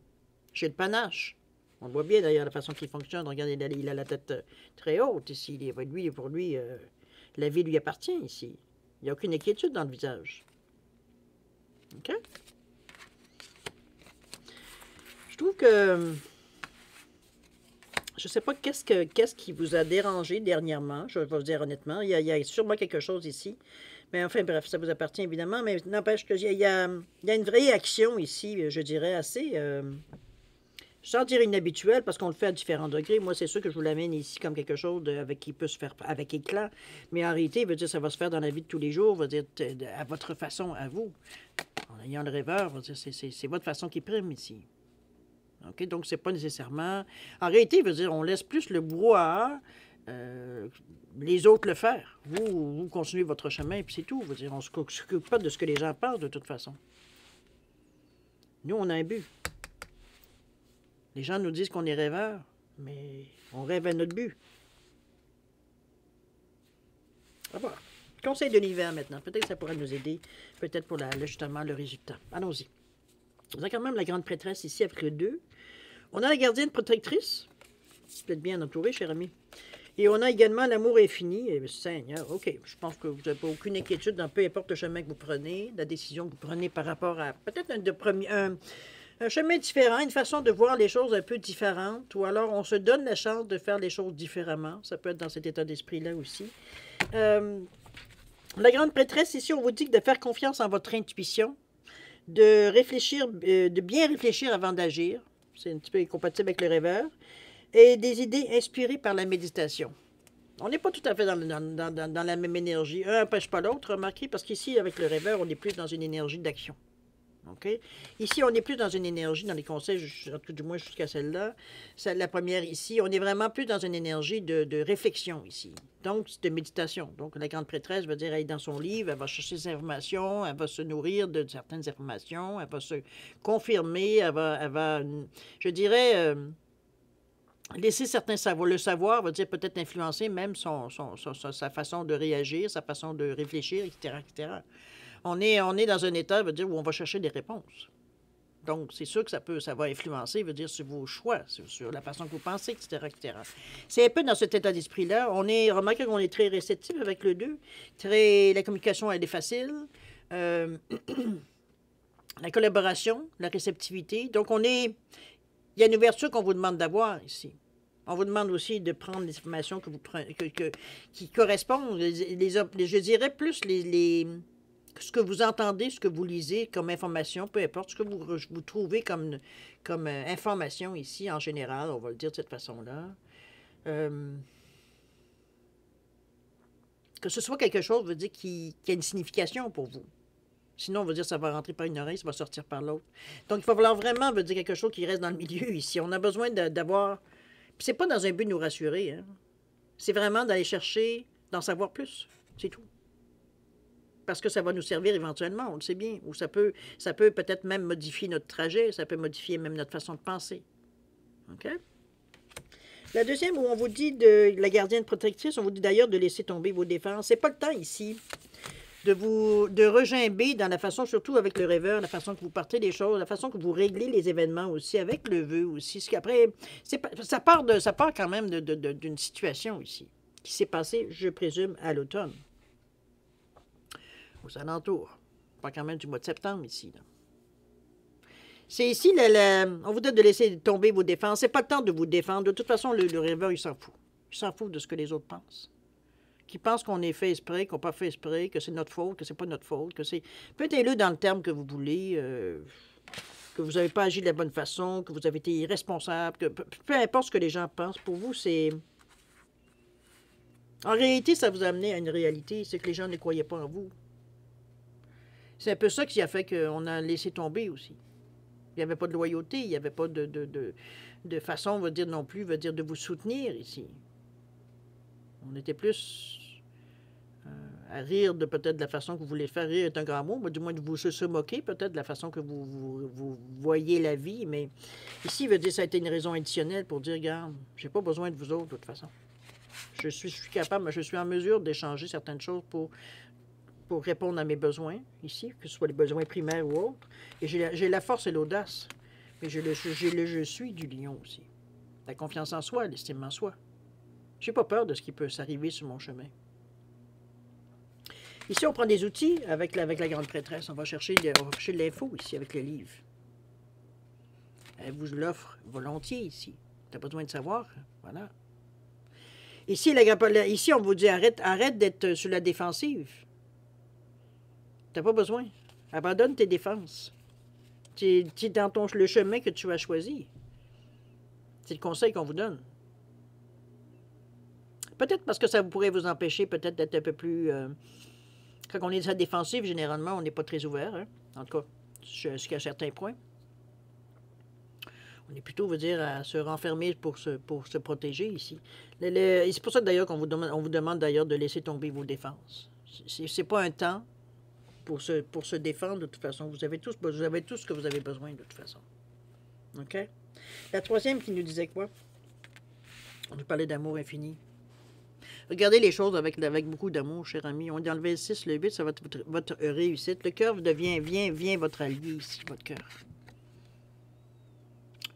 J'ai le panache. On le voit bien d'ailleurs la façon qu'il fonctionne. Regardez, il a la tête très haute ici. Pour lui, la vie lui appartient ici. Il n'y a aucune inquiétude dans le visage. OK? Je trouve que... Je ne sais pas qu'est-ce qui vous a dérangé dernièrement, je vais vous dire honnêtement. Il y a sûrement quelque chose ici. Mais enfin, bref, ça vous appartient évidemment. Mais n'empêche qu'il y a une vraie action ici, je dirais, assez... sans dire inhabituel, parce qu'on le fait à différents degrés. Moi, c'est sûr que je vous l'amène ici comme quelque chose qui peut se faire avec éclat. Mais en réalité, veut dire, ça va se faire dans la vie de tous les jours, veut dire, à votre façon, à vous. En ayant le rêveur, veut dire, c'est votre façon qui prime ici. OK? Donc, c'est pas nécessairement... En réalité, veut dire, on laisse plus le brouhaha, les autres le faire. Vous continuez votre chemin, puis c'est tout. Veut dire, on ne s'occupe pas de ce que les gens pensent, de toute façon. Nous, on a un but. Les gens nous disent qu'on est rêveurs, mais on rêve à notre but. Au revoir. Conseil de l'hiver maintenant. Peut-être que ça pourrait nous aider, peut-être pour justement le résultat. Allons-y. On a quand même la grande prêtresse ici avec le 2. On a la gardienne protectrice. Vous êtes bien entouré, cher ami. Et on a également l'amour infini. Et Seigneur, OK, je pense que vous n'avez pas aucune inquiétude dans peu importe le chemin que vous prenez, la décision que vous prenez par rapport à peut-être un chemin différent, une façon de voir les choses un peu différente, ou alors on se donne la chance de faire les choses différemment. Ça peut être dans cet état d'esprit-là aussi. La grande prêtresse, ici, on vous dit de faire confiance en votre intuition, de réfléchir, de bien réfléchir avant d'agir. C'est un petit peu incompatible avec le rêveur. Et des idées inspirées par la méditation. On n'est pas tout à fait dans la même énergie. Un n'empêche pas l'autre, remarquez, parce qu'ici, avec le rêveur, on est plus dans une énergie d'action. Okay? Ici, on n'est plus dans une énergie, dans les conseils, tout du moins jusqu'à celle-là. La première ici, on est vraiment plus dans une énergie de réflexion ici. Donc, de méditation. Donc, la grande prêtresse veut dire, elle est dans son livre, elle va chercher des informations, elle va se nourrir de certaines informations, elle va se confirmer, elle va je dirais, laisser certains savoirs. Le savoir veut dire peut-être influencer même sa façon de réagir, sa façon de réfléchir, etc., etc. On est dans un état, veut dire, où on va chercher des réponses. Donc, c'est sûr que ça va influencer, veut dire, sur vos choix, sur la façon que vous pensez, etc., etc. C'est un peu dans cet état d'esprit-là. Remarquez qu'on est très réceptif avec le 2. La communication, elle est facile. La collaboration, la réceptivité. Donc, il y a une ouverture qu'on vous demande d'avoir ici. On vous demande aussi de prendre les informations qui correspondent. Je dirais plus ce que vous entendez, ce que vous lisez comme information, peu importe ce que vous trouvez comme information ici, en général, on va le dire de cette façon-là, que ce soit quelque chose, veut dire, qui a une signification pour vous. Sinon, on va dire ça va rentrer par une oreille, ça va sortir par l'autre. Donc, il va falloir vraiment, veut dire, quelque chose qui reste dans le milieu ici. On a besoin d'avoir... Puis c'est pas dans un but de nous rassurer, hein. C'est vraiment d'aller chercher, d'en savoir plus. C'est tout. Parce que ça va nous servir éventuellement, on le sait bien. Ou ça peut peut-être même modifier notre trajet, ça peut modifier même notre façon de penser. OK? La deuxième, où on vous dit de la gardienne protectrice, on vous dit d'ailleurs de laisser tomber vos défenses. C'est pas le temps ici de regimber dans la façon, surtout avec le rêveur, la façon que vous partez des choses, la façon que vous réglez les événements aussi, avec le vœu aussi. Ce qu'après, ça part quand même d'une situation ici, qui s'est passée, je présume, à l'automne. Aux alentours. Pas quand même du mois de septembre ici, là. C'est ici, on vous dit de laisser tomber vos défenses. C'est pas le temps de vous défendre. De toute façon, le rêveur, il s'en fout. Il s'en fout de ce que les autres pensent. Qui pensent qu'on est fait esprit, qu'on n'a pas fait esprit, que c'est notre faute, que c'est pas notre faute, que c'est... Mettez-le dans le terme que vous voulez, que vous n'avez pas agi de la bonne façon, que vous avez été irresponsable, que peu importe ce que les gens pensent, pour vous, c'est... En réalité, ça vous a amené à une réalité, c'est que les gens ne croyaient pas en vous. C'est un peu ça qui a fait qu'on a laissé tomber aussi. Il n'y avait pas de loyauté, il n'y avait pas de façon, on va dire non plus, de vous soutenir ici. On était plus à rire de peut-être de la façon que vous voulez faire rire est un grand mot, mais du moins de vous se moquer peut-être de la façon que vous voyez la vie. Mais ici, veut dire ça a été une raison additionnelle pour dire, regarde, j'ai pas besoin de vous autres de toute façon. Je suis capable, je suis en mesure d'échanger certaines choses pour répondre à mes besoins ici, que ce soit les besoins primaires ou autres. Et j'ai la force et l'audace. Mais j'ai le je suis du lion aussi. La confiance en soi, l'estime en soi. J'ai pas peur de ce qui peut s'arriver sur mon chemin. Ici, on prend des outils avec la grande prêtresse. On va chercher de l'info ici avec le livre. Elle vous l'offre volontiers ici. Tu n'as pas besoin de savoir. Voilà. Ici, ici, on vous dit arrête d'être sur la défensive. Tu n'as pas besoin. Abandonne tes défenses. Tu es dans le chemin que tu as choisi. C'est le conseil qu'on vous donne. Peut-être parce que ça pourrait vous empêcher peut-être d'être un peu plus... quand on est sur la défensive, généralement, on n'est pas très ouvert. Hein? En tout cas, jusqu'à certains points. On est plutôt, veut dire, à se renfermer pour se protéger ici. C'est pour ça d'ailleurs qu'on vous demande d'ailleurs de laisser tomber vos défenses. C'est pas un temps pour se défendre de toute façon. Vous avez tout ce que vous avez besoin de toute façon. OK? La troisième qui nous disait quoi? On nous parlait d'amour infini. Regardez les choses avec beaucoup d'amour, cher ami. On dit dans le 26, le 8, ça va être votre réussite. Le cœur vient votre allié ici, votre cœur.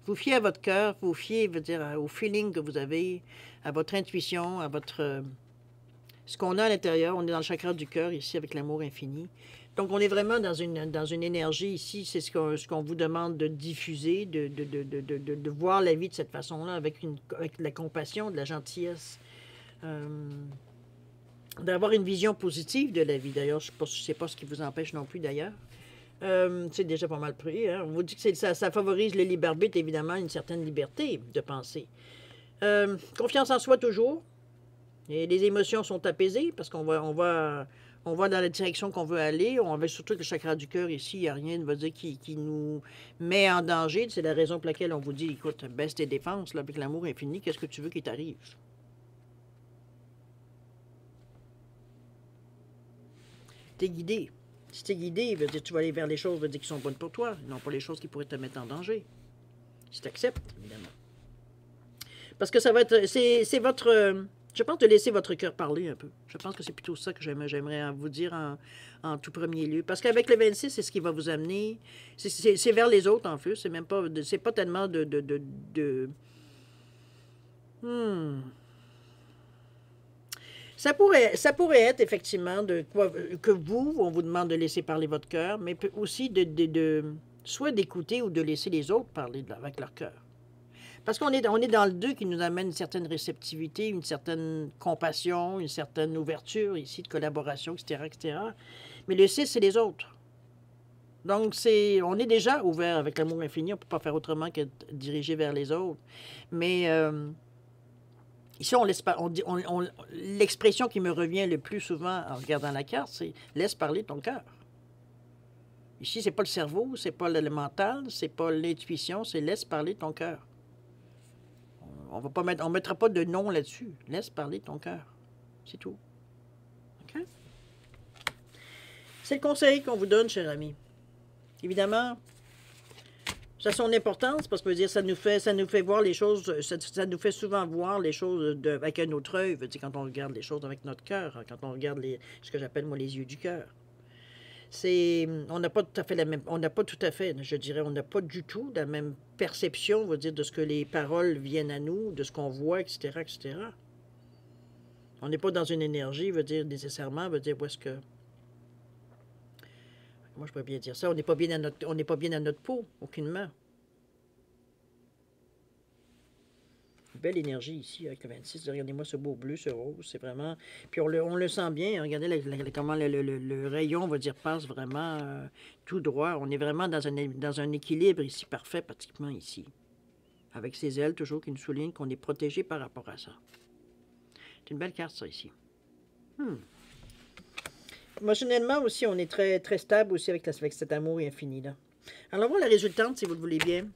Vous fiez à votre cœur, vous fiez, veut dire, au feeling que vous avez, à votre intuition, à votre... ce qu'on a à l'intérieur. On est dans le chakra du cœur ici avec l'amour infini. Donc, on est vraiment dans une énergie ici. C'est ce qu'on vous demande de diffuser, de voir la vie de cette façon-là, avec de la compassion, de la gentillesse. D'avoir une vision positive de la vie. D'ailleurs, je ne sais pas ce qui vous empêche non plus, d'ailleurs. C'est déjà pas mal pris. Hein? On vous dit que ça favorise le libre arbitre, évidemment, une certaine liberté de penser. Confiance en soi toujours. Et les émotions sont apaisées parce qu'on va dans la direction qu'on veut aller. On va surtout que le chakra du cœur ici, il n'y a rien qui nous met en danger. C'est la raison pour laquelle on vous dit, écoute, baisse tes défenses, là, avec l'amour infini, qu'est-ce que tu veux qu'il t'arrive? T'es guidé. Si t'es guidé, veut dire, tu vas aller vers les choses veut dire, qui sont bonnes pour toi, non pas les choses qui pourraient te mettre en danger. Si tu acceptes, évidemment. Parce que ça va être... C'est votre... je pense de laisser votre cœur parler un peu. Je pense que c'est plutôt ça que j'aimerais vous dire en tout premier lieu. Parce qu'avec le 26, c'est ce qui va vous amener... C'est vers les autres, en fait. C'est même pas... C'est pas tellement Ça pourrait être effectivement que on vous demande de laisser parler votre cœur, mais aussi soit d'écouter ou de laisser les autres parler avec leur cœur. Parce qu'on est dans le 2 qui nous amène une certaine réceptivité, une certaine compassion, une certaine ouverture ici de collaboration, etc., etc. Mais le 6, c'est les autres. Donc, on est déjà ouvert avec l'amour infini. On ne peut pas faire autrement que de diriger vers les autres. Mais ici, on laisse pas. L'expression qui me revient le plus souvent en regardant la carte, c'est laisse parler ton cœur. Ici, c'est pas le cerveau, c'est pas le mental, c'est pas l'intuition, c'est laisse parler ton cœur. On mettra pas de nom là-dessus. Laisse parler ton cœur. C'est tout. OK? C'est le conseil qu'on vous donne, cher ami. Évidemment, ça a son importance parce que dire, ça nous fait voir les choses, ça nous fait souvent voir les choses avec un autre œil, quand on regarde les choses avec notre cœur, quand on regarde ce que j'appelle moi les yeux du cœur. On n'a pas tout à fait la même, on n'a pas tout à fait, je dirais, on n'a pas du tout la même perception, on va dire, de ce que les paroles viennent à nous, de ce qu'on voit, etc., etc. On n'est pas dans une énergie, veut dire nécessairement, veut dire où est-ce que moi, je pourrais bien dire ça. On n'est pas bien dans notre peau, aucunement. Belle énergie ici avec le 26. Regardez-moi ce beau bleu, ce rose. C'est vraiment... Puis on le sent bien. Regardez comment le rayon, on va dire, passe vraiment tout droit. On est vraiment dans un équilibre ici, parfait, pratiquement ici. Avec ces ailes toujours qui nous soulignent qu'on est protégé par rapport à ça. C'est une belle carte, ça, ici. Émotionnellement aussi, on est très, très stable aussi avec cet amour infini-là. Alors, voilà la résultante, si vous le voulez bien.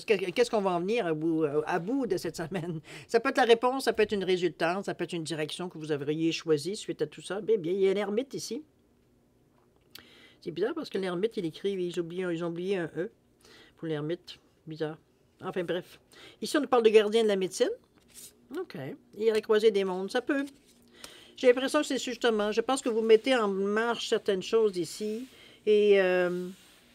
Qu'est-ce qu'on va en venir à bout de cette semaine? Ça peut être la réponse, ça peut être une résultante, ça peut être une direction que vous auriez choisie suite à tout ça. Bien, il y a un ermite ici. C'est bizarre parce que l'ermite, il écrit, ils ont oublié un E pour l'ermite. Bizarre. Enfin, bref. Ici, on nous parle de gardien de la médecine. OK. Il a la croisée des mondes, ça peut. J'ai l'impression que c'est justement, je pense que vous mettez en marche certaines choses ici. Et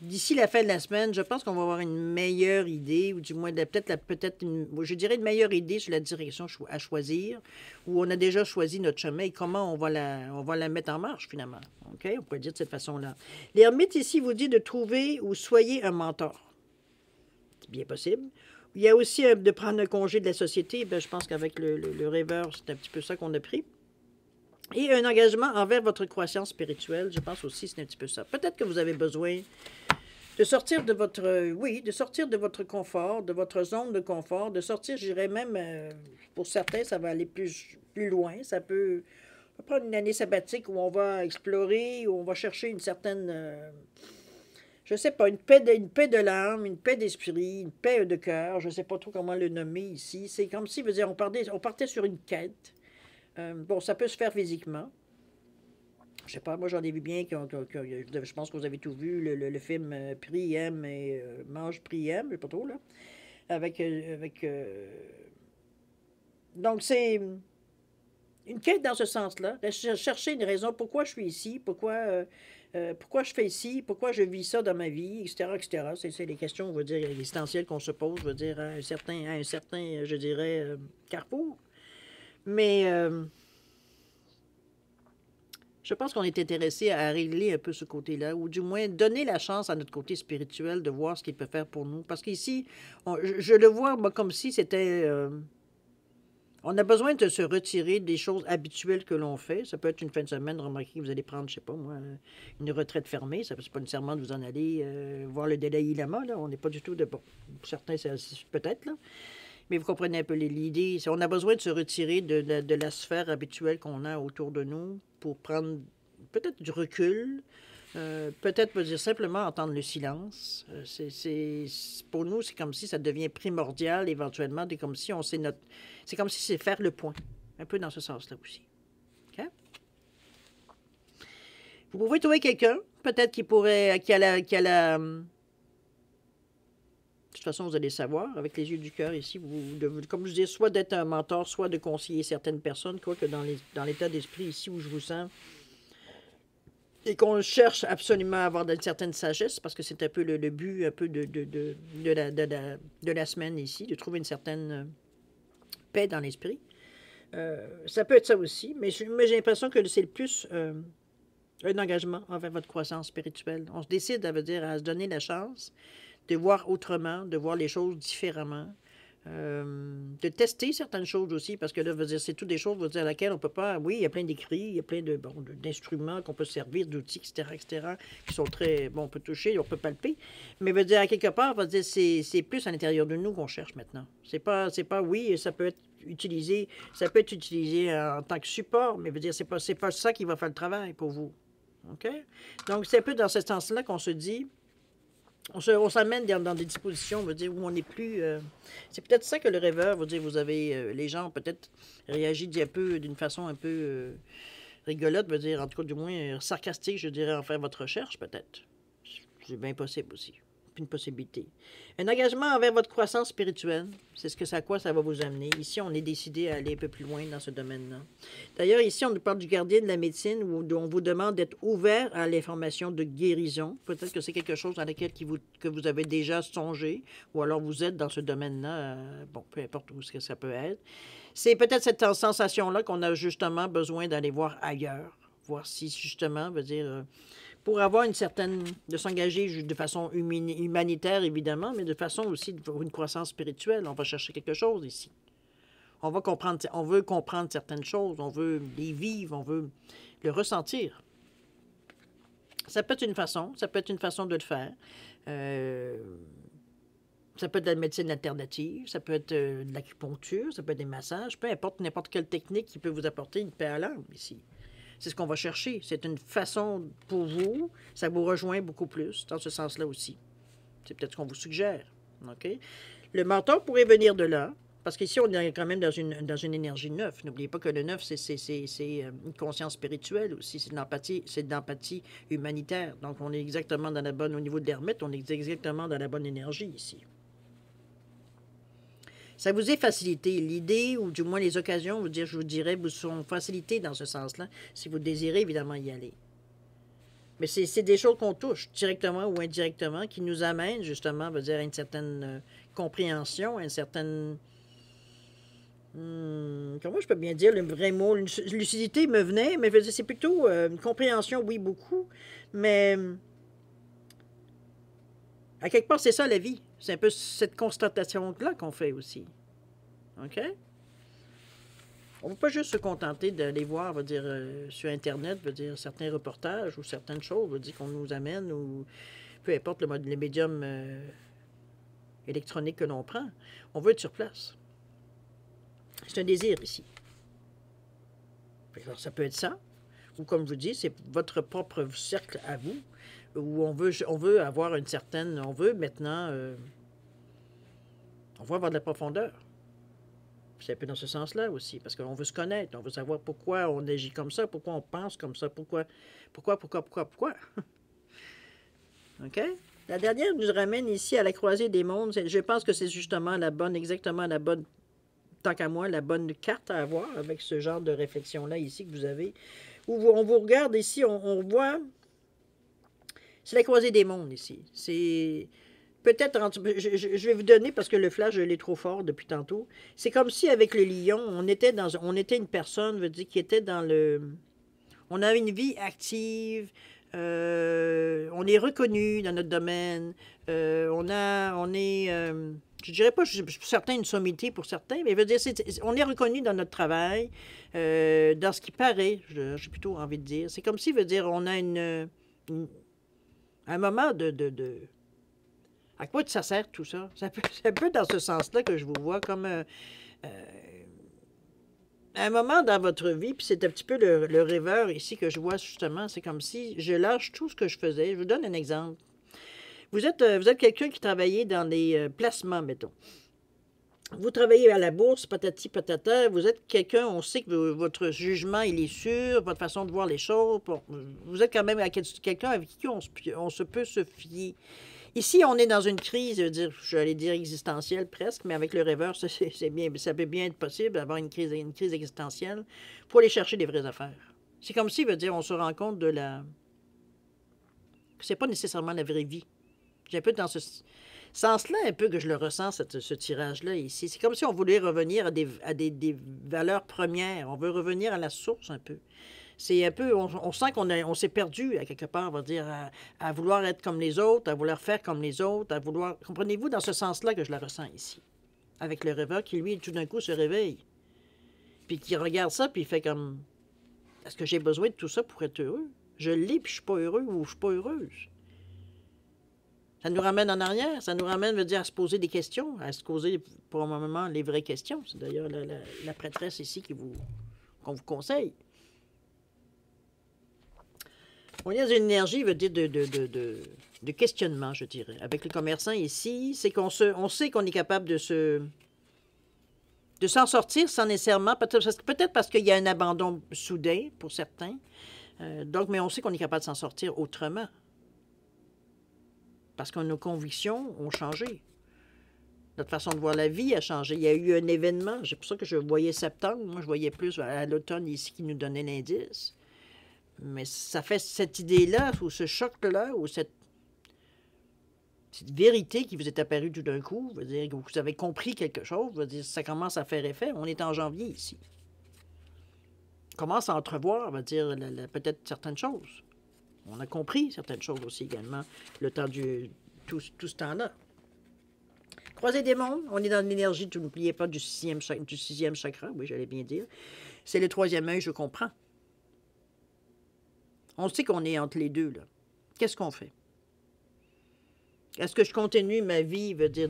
d'ici la fin de la semaine, je pense qu'on va avoir une meilleure idée, ou du moins je dirais une meilleure idée sur la direction à choisir, où on a déjà choisi notre chemin et comment on va la mettre en marche finalement. OK? On pourrait dire de cette façon-là. L'ermite ici vous dit de trouver ou soyez un mentor. C'est bien possible. Il y a aussi de prendre un congé de la société. Bien, je pense qu'avec le rêveur, c'est un petit peu ça qu'on a pris. Et un engagement envers votre croissance spirituelle, je pense aussi c'est un petit peu ça. Peut-être que vous avez besoin de sortir de votre confort, de votre zone de confort, de sortir, je dirais même, pour certains, ça va aller plus loin. Ça peut prendre une année sabbatique où on va explorer, où on va chercher une certaine, je ne sais pas, une paix de l'âme, une paix d'esprit, une paix de cœur, je ne sais pas trop comment le nommer ici. C'est comme si, veut dire, on partait sur une quête. Bon, ça peut se faire physiquement. Je sais pas, moi j'en ai vu bien, je pense que vous avez tout vu, le film Prie, aime et mange, prie, aime, je sais pas trop, là. Donc c'est une quête dans ce sens-là, de chercher une raison, pourquoi je suis ici, pourquoi je fais ici, pourquoi je vis ça dans ma vie, etc., etc. C'est les questions, on va dire, existentielles qu'on se pose, on va dire, à un certain je dirais, carrefour. Mais je pense qu'on est intéressé à régler un peu ce côté-là, ou du moins donner la chance à notre côté spirituel de voir ce qu'il peut faire pour nous. Parce qu'ici, je le vois moi, comme si c'était... on a besoin de se retirer des choses habituelles que l'on fait. Ça peut être une fin de semaine, remarquez, vous allez prendre, je sais pas moi, une retraite fermée. Ça ne pas nécessairement de vous en aller voir le Dalai Lama, là. On n'est pas du tout de... Bon, pour certains, c'est peut-être, là. Mais vous comprenez un peu l'idée. On a besoin de se retirer de la sphère habituelle qu'on a autour de nous pour prendre peut-être du recul, peut-être dire simplement entendre le silence. Pour nous, c'est comme si ça devient primordial éventuellement. C'est comme si c'est comme si c'est faire le point. Un peu dans ce sens-là aussi. Okay? Vous pouvez trouver quelqu'un, peut-être qui a la de toute façon, vous allez savoir, avec les yeux du cœur ici, comme je dis, soit d'être un mentor, soit de conseiller certaines personnes, quoique dans l'état d'esprit ici où je vous sens, et qu'on cherche absolument à avoir une certaine sagesse, parce que c'est un peu le but un peu de la semaine ici, de trouver une certaine paix dans l'esprit. Ça peut être ça aussi, mais j'ai l'impression que c'est le plus un engagement envers votre croissance spirituelle. On se décide, ça veut dire, à se donner la chance de voir autrement, de voir les choses différemment, de tester certaines choses aussi, parce que là, veut dire, c'est toutes des choses veut dire, à laquelle on peut pas. Oui, il y a plein d'écrits, il y a plein de, bon, d'instruments qu'on peut servir, d'outils, etc., qui sont très. Bon, on peut toucher, on peut palper. Mais veut dire, à quelque part, veut dire, c'est plus à l'intérieur de nous qu'on cherche maintenant. C'est pas, oui, ça peut être utilisé en tant que support, mais veut dire, c'est pas ça qui va faire le travail pour vous. OK? Donc, c'est un peu dans ce sens-là qu'on se dit. On s'amène dans des dispositions, on veut dire, où on n'est plus. C'est peut-être ça que le rêveur, veut dire, vous avez. Les gens ont peut-être réagi un peu d'une façon un peu rigolote, veut dire, en tout cas, du moins sarcastique, je dirais, en faire votre recherche, peut-être. C'est bien possible aussi. Une possibilité. Un engagement envers votre croissance spirituelle, c'est ce que ça, à quoi ça va vous amener. Ici, on est décidé à aller un peu plus loin dans ce domaine-là. D'ailleurs, ici, on nous parle du gardien de la médecine où on vous demande d'être ouvert à l'information de guérison. Peut-être que c'est quelque chose dans lequel que vous avez déjà songé ou alors vous êtes dans ce domaine-là. Bon, peu importe où ça peut être. C'est peut-être cette sensation-là qu'on a justement besoin d'aller voir ailleurs. Voir si, justement, veut dire... pour avoir une certaine, de s'engager de façon humanitaire, évidemment, mais de façon aussi pour une croissance spirituelle. On va chercher quelque chose ici. On veut comprendre certaines choses, on veut les vivre, on veut le ressentir. Ça peut être une façon de le faire. Ça peut être de la médecine alternative, ça peut être de l'acupuncture, ça peut être des massages, peu importe, n'importe quelle technique qui peut vous apporter une paix à l'âme ici. C'est ce qu'on va chercher. C'est une façon pour vous, ça vous rejoint beaucoup plus dans ce sens-là aussi. C'est peut-être ce qu'on vous suggère. OK? Le mentor pourrait venir de là, parce qu'ici, on est quand même dans une énergie neuve. N'oubliez pas que le neuf, c'est une conscience spirituelle aussi. C'est de l'empathie humanitaire. Donc, on est exactement dans la bonne, au niveau de l'ermite, on est exactement dans la bonne énergie ici. Ça vous est facilité. L'idée, ou du moins les occasions, je vous dirais, vous sont facilitées dans ce sens-là, si vous désirez évidemment y aller. Mais c'est des choses qu'on touche, directement ou indirectement, qui nous amènent justement, à une certaine compréhension, à une certaine... comment je peux bien dire le vrai mot? Lucidité me venait, mais c'est plutôt une compréhension, oui, beaucoup, mais... à quelque part, c'est ça la vie. C'est un peu cette constatation-là qu'on fait aussi. OK? On ne peut pas juste se contenter d'aller voir, sur Internet, certains reportages ou certaines choses, qu'on nous amène, ou peu importe le médium électronique que l'on prend. On veut être sur place. C'est un désir ici. Alors, ça peut être ça, ou comme je vous dis, c'est votre propre cercle à vous, où on veut avoir une certaine... On veut maintenant... on veut avoir de la profondeur. C'est un peu dans ce sens-là aussi, parce qu'on veut se connaître, on veut savoir pourquoi on agit comme ça, pourquoi on pense comme ça, pourquoi. OK? La dernière nous ramène ici à la croisée des mondes. Je pense que c'est justement exactement la bonne, tant qu'à moi, la bonne carte à avoir avec ce genre de réflexion-là ici que vous avez. Où on vous regarde ici, on voit... C'est la croisée des mondes ici. C'est... Peut-être, je vais vous donner, parce que le flash, je l'ai trop fort depuis tantôt. C'est comme si, avec le lion, on était une personne, qui était dans le... On a une vie active, on est reconnu dans notre domaine, on est, je dirais pas, je suis certain, une sommité pour certains, mais on est reconnu dans notre travail, dans ce qui paraît, j'ai plutôt envie de dire. C'est comme si, on a un moment de à quoi ça sert tout ça? C'est un peu dans ce sens-là que je vous vois comme un moment dans votre vie, puis c'est un petit peu le rêveur ici que je vois justement, c'est comme si je lâche tout ce que je faisais. Je vous donne un exemple. Vous êtes quelqu'un qui travaillait dans les placements, mettons. Vous travaillez à la bourse, patati patata, vous êtes quelqu'un, on sait que votre jugement, il est sûr, votre façon de voir les choses, vous êtes quand même quelqu'un avec qui on se peut se fier. Ici, on est dans une crise, j'allais dire existentielle presque, mais avec le rêveur, ça peut bien être possible d'avoir une crise existentielle pour aller chercher des vraies affaires. C'est comme si, on se rend compte que c'est pas nécessairement la vraie vie. J'ai un peu dans ce sens-là, un peu que je le ressens, ce tirage-là ici. C'est comme si on voulait revenir à des valeurs premières. On veut revenir à la source un peu. C'est un peu, on sent on s'est perdu, à quelque part, à vouloir être comme les autres, à vouloir faire comme les autres, à vouloir... Comprenez-vous, dans ce sens-là que je la ressens ici. avec le rêveur qui, lui, tout d'un coup, se réveille. Puis qui regarde ça, puis il fait comme, est-ce que j'ai besoin de tout ça pour être heureux? Je l'ai, puis je suis pas heureux ou je suis pas heureuse. Ça nous ramène en arrière, ça nous ramène, veut dire, à se poser des questions, à se poser pour un moment les vraies questions. C'est d'ailleurs la prêtresse ici qu'on vous conseille. On est dans une énergie, veut dire, de questionnement, je dirais. Avec le commerçant ici, c'est qu'on on sait qu'on est capable de s'en sortir sans nécessairement, peut-être parce qu'il y a un abandon soudain pour certains, donc, mais on sait qu'on est capable de s'en sortir autrement. Parce que nos convictions ont changé. Notre façon de voir la vie a changé. Il y a eu un événement, c'est pour ça que je voyais septembre, moi je voyais plus à l'automne ici qui nous donnait l'indice. Mais ça fait cette idée-là, ou ce choc-là, ou cette vérité qui vous est apparue tout d'un coup, veut dire que vous avez compris quelque chose, veut dire ça commence à faire effet. On est en janvier ici. On commence à entrevoir, veut dire peut-être certaines choses. On a compris certaines choses aussi également, le temps tout ce temps-là. Croisée des mondes, on est dans l'énergie, n'oubliez pas, du sixième chakra, oui, j'allais bien dire. C'est le troisième œil, je comprends. On sait qu'on est entre les deux, là. Qu'est-ce qu'on fait? Est-ce que je continue ma vie, veut dire,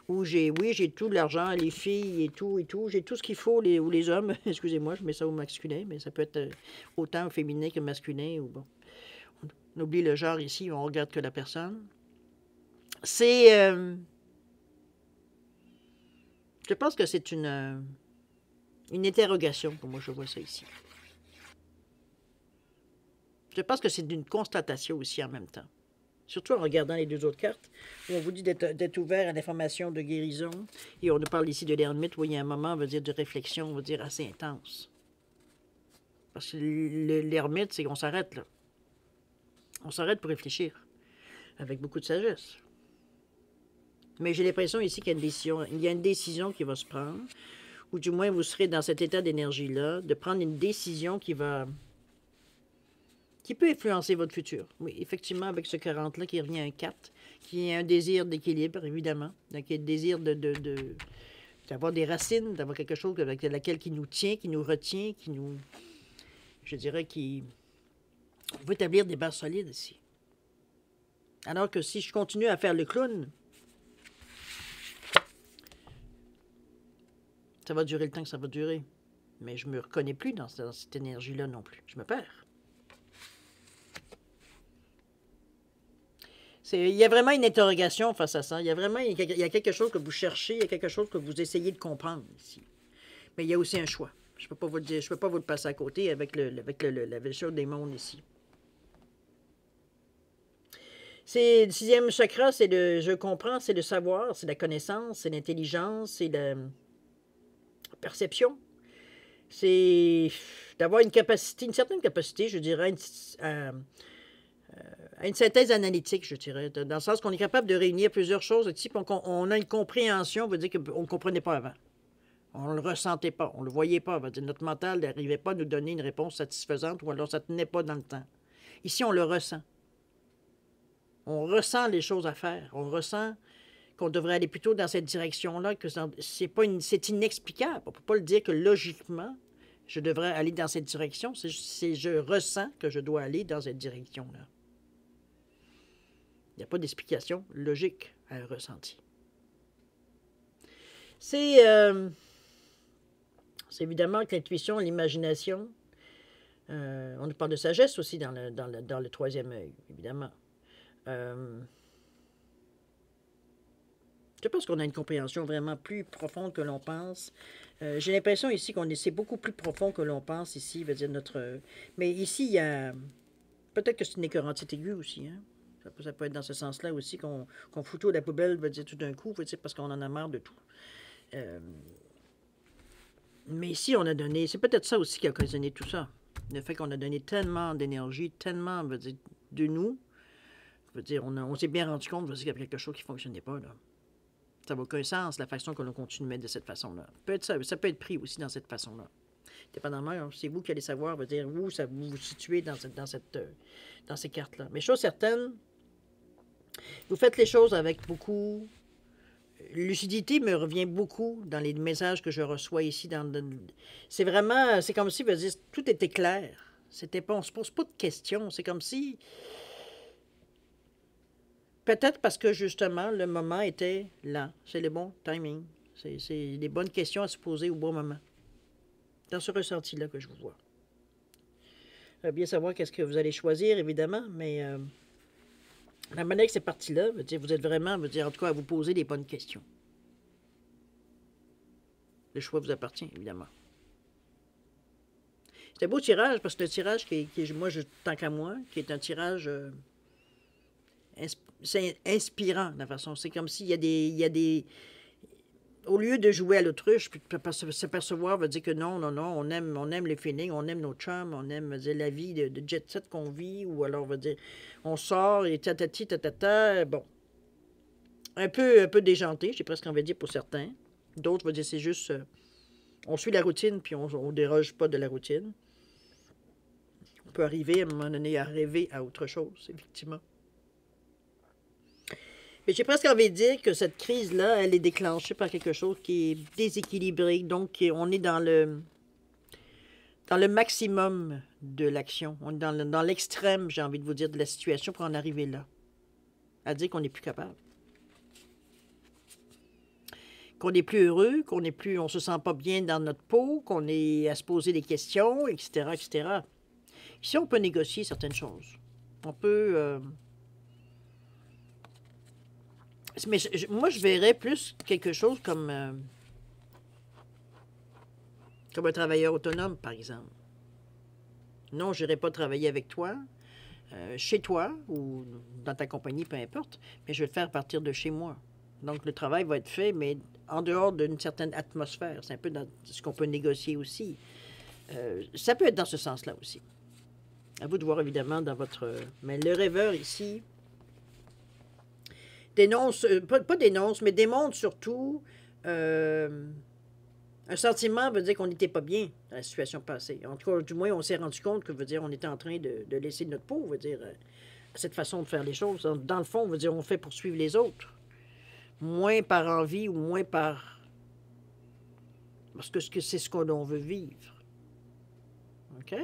où j'ai tout l'argent, les filles et tout, j'ai tout ce qu'il faut, ou les hommes, excusez-moi, je mets ça au masculin, mais ça peut être autant féminin que masculin, ou bon. On oublie le genre ici, on regarde que la personne. C'est... je pense que c'est une interrogation, pour moi, je vois ça ici. Je pense que c'est une constatation aussi en même temps. Surtout en regardant les deux autres cartes, où on vous dit d'être ouvert à l'information de guérison. Et on nous parle ici de l'ermite, où il y a un moment, on va dire, de réflexion, on va dire, assez intense. Parce que l'ermite, c'est qu'on s'arrête, là. On s'arrête pour réfléchir, avec beaucoup de sagesse. Mais j'ai l'impression ici qu'il y a une décision qui va se prendre, ou du moins vous serez dans cet état d'énergie-là, de prendre une décision qui peut influencer votre futur. Oui, effectivement, avec ce 40-là qui revient à un 4, qui est un désir d'équilibre, évidemment, donc il y a le désir d'avoir des racines, d'avoir quelque chose avec laquelle qui nous tient, qui nous retient, je dirais, qui veut établir des bases solides ici. Alors que si je continue à faire le clown, ça va durer le temps que ça va durer. Mais je ne me reconnais plus dans cette énergie-là non plus. Je me perds. Il y a vraiment une interrogation face à ça. Il y a quelque chose que vous cherchez, il y a quelque chose que vous essayez de comprendre ici. Mais il y a aussi un choix. Je ne peux pas vous le dire, je peux pas vous le passer à côté avec la version des mondes ici. C'est le sixième chakra, c'est le je comprends, c'est le savoir, c'est la connaissance, c'est l'intelligence, c'est la perception. C'est d'avoir une certaine capacité, je dirais, à une synthèse analytique, je dirais, dans le sens qu'on est capable de réunir plusieurs choses de type, on a une compréhension, veut dire qu'on ne comprenait pas avant. On ne le ressentait pas, on ne le voyait pas. Veut dire, notre mental n'arrivait pas à nous donner une réponse satisfaisante ou alors ça ne tenait pas dans le temps. Ici, on le ressent. On ressent les choses à faire. On ressent qu'on devrait aller plutôt dans cette direction-là, que c'est inexplicable. On ne peut pas le dire que logiquement, je devrais aller dans cette direction. Je ressens que je dois aller dans cette direction-là. Il n'y a pas d'explication logique à un ressenti. C'est évidemment que l'intuition, l'imagination, on nous parle de sagesse aussi dans le troisième œil, évidemment. Je pense qu'on a une compréhension vraiment plus profonde que l'on pense. J'ai l'impression ici c'est beaucoup plus profond que l'on pense ici, veut dire mais ici, il y a... Peut-être que c'est une écœurantite aiguë aussi, hein? Ça peut être dans ce sens-là aussi qu'on fout tout à la poubelle, veut dire tout d'un coup, veut dire parce qu'on en a marre de tout. Mais ici, on a donné... C'est peut-être ça aussi qui a occasionné tout ça. Le fait qu'on a donné tellement d'énergie, tellement, veut dire, de nous, veut dire, on s'est bien rendu compte, veut dire, qu'il y avait quelque chose qui ne fonctionnait pas, là. Ça n'a aucun sens, la façon que l'on continue de mettre de cette façon-là. Ça peut être pris aussi dans cette façon-là. Dépendamment, c'est vous qui allez savoir, veut dire, où ça vous situez dans ces cartes-là. Mais chose certaine, vous faites les choses avec beaucoup... lucidité me revient beaucoup dans les messages que je reçois ici. C'est vraiment, c'est comme si, veut dire, tout était clair. C'était pas, on se pose pas de questions. C'est comme si, peut-être parce que justement, le moment était là. C'est le bon timing. C'est les bonnes questions à se poser au bon moment. Dans ce ressenti-là que je vous vois. Bien savoir qu'est-ce que vous allez choisir, évidemment, mais la manière que c'est parti là, veut dire, vous êtes vraiment, veut dire, en tout cas, à vous poser les bonnes questions. Le choix vous appartient, évidemment. C'est un beau tirage, parce que le tirage moi, tant qu'à moi, qui est un tirage c'est inspirant, de la façon. C'est comme s'il y a des... Au lieu de jouer à l'autruche, puis de s'apercevoir, veut dire que non, on aime les feelings, on aime nos chums, on aime, veut dire, la vie de jet set qu'on vit, ou alors, veut dire, on sort et tatati, tatata, bon. Un peu déjanté, j'ai presque envie de dire pour certains. D'autres, veut dire, c'est juste, on suit la routine, puis on déroge pas de la routine. On peut arriver, à un moment donné, à rêver à autre chose, effectivement. Mais j'ai presque envie de dire que cette crise-là, elle est déclenchée par quelque chose qui est déséquilibré. Donc, on est dans le maximum de l'action. On est dans l'extrême, j'ai envie de vous dire, de la situation pour en arriver là. À dire qu'on n'est plus capable. Qu'on n'est plus heureux, on se sent pas bien dans notre peau, qu'on est à se poser des questions, etc., etc. Ici, on peut négocier certaines choses. On peut... Mais moi, je verrais plus quelque chose comme un travailleur autonome, par exemple. Non, je n'irai pas travailler avec toi, chez toi ou dans ta compagnie, peu importe, mais je vais le faire à partir de chez moi. Donc, le travail va être fait, mais en dehors d'une certaine atmosphère. C'est un peu dans ce qu'on peut négocier aussi. Ça peut être dans ce sens-là aussi. À vous de voir, évidemment, dans votre... Mais le rêveur, ici, dénonce, pas dénonce, mais démontre surtout un sentiment, veut dire qu'on n'était pas bien dans la situation passée. En tout cas, du moins, on s'est rendu compte que, veut dire, on était en train de laisser notre peau, veut dire, cette façon de faire les choses. Dans le fond, veut dire, on fait poursuivre les autres. Moins par envie ou moins par... Parce que c'est ce qu'on veut vivre. OK?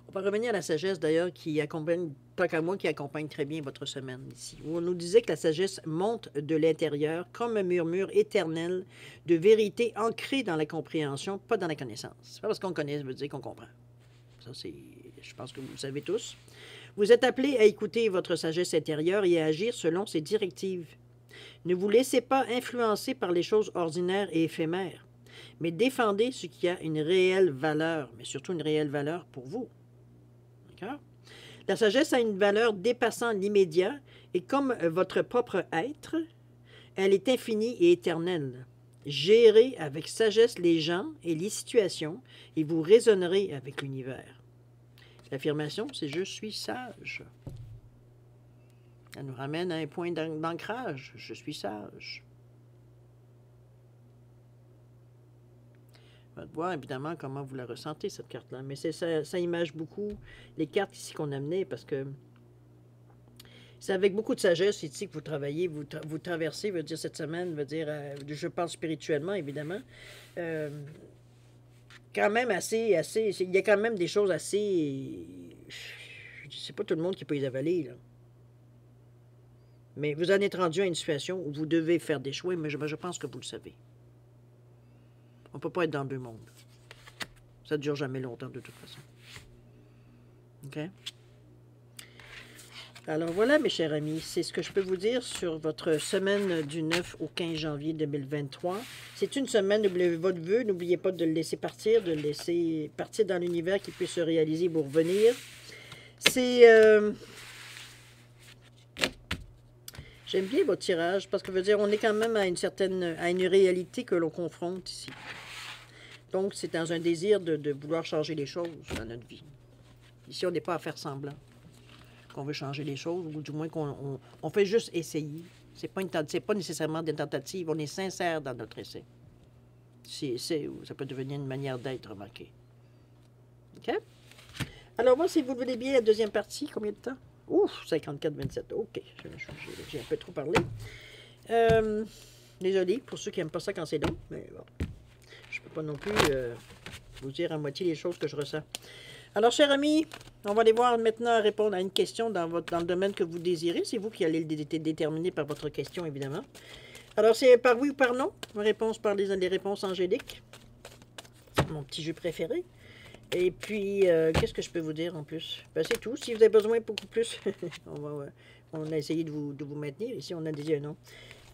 On va revenir à la sagesse, d'ailleurs, qui accompagne, tant qu'à moi, qui accompagne très bien votre semaine ici. On nous disait que la sagesse monte de l'intérieur comme un murmure éternel de vérité ancrée dans la compréhension, pas dans la connaissance. C'est pas parce qu'on connaît, ça veut dire qu'on comprend. Ça, c'est, je pense que vous le savez tous. Vous êtes appelés à écouter votre sagesse intérieure et à agir selon ses directives. Ne vous laissez pas influencer par les choses ordinaires et éphémères, mais défendez ce qui a une réelle valeur, mais surtout une réelle valeur pour vous. La sagesse a une valeur dépassant l'immédiat et comme votre propre être, elle est infinie et éternelle. Gérez avec sagesse les gens et les situations et vous raisonnerez avec l'univers. L'affirmation, c'est « je suis sage ». Elle nous ramène à un point d'ancrage. Je suis sage. On va voir évidemment comment vous la ressentez, cette carte-là. Mais ça image beaucoup les cartes ici qu'on a menées parce que c'est avec beaucoup de sagesse ici que vous travaillez, vous traversez, veut dire cette semaine, veut dire, je pense spirituellement évidemment. Quand même assez, il y a quand même des choses assez, c'est pas tout le monde qui peut les avaler, là. Mais vous en êtes rendu à une situation où vous devez faire des choix, mais je pense que vous le savez. On ne peut pas être dans deux mondes. Ça ne dure jamais longtemps, de toute façon. OK? Alors voilà, mes chers amis, c'est ce que je peux vous dire sur votre semaine du 9 au 15 janvier 2023. C'est une semaine, oubliez votre vœu, n'oubliez pas de le laisser partir, de le laisser partir dans l'univers qui puisse se réaliser pour revenir. C'est... J'aime bien votre tirage parce que veut dire on est quand même à une réalité que l'on confronte ici. Donc, c'est dans un désir de vouloir changer les choses dans notre vie. Ici, on n'est pas à faire semblant qu'on veut changer les choses, ou du moins qu'on fait juste essayer. C'est pas nécessairement des tentatives, on est sincère dans notre essai. Ça peut devenir une manière d'être, remarqué. OK? Alors, moi, si vous le voulez bien, la deuxième partie, combien de temps? Ouf, 54-27. OK, j'ai un peu trop parlé. Désolé pour ceux qui n'aiment pas ça quand c'est long, mais bon, je ne peux pas non plus vous dire à moitié les choses que je ressens. Alors, chers amis, on va aller voir maintenant répondre à une question dans le domaine que vous désirez. C'est vous qui allez le déterminer par votre question, évidemment. Alors, c'est par oui ou par non? Réponse par les réponses angéliques. Mon petit jeu préféré. Et puis, qu'est-ce que je peux vous dire en plus? Ben, c'est tout. Si vous avez besoin beaucoup plus, on a essayé de vous maintenir. Ici, on a dit un non.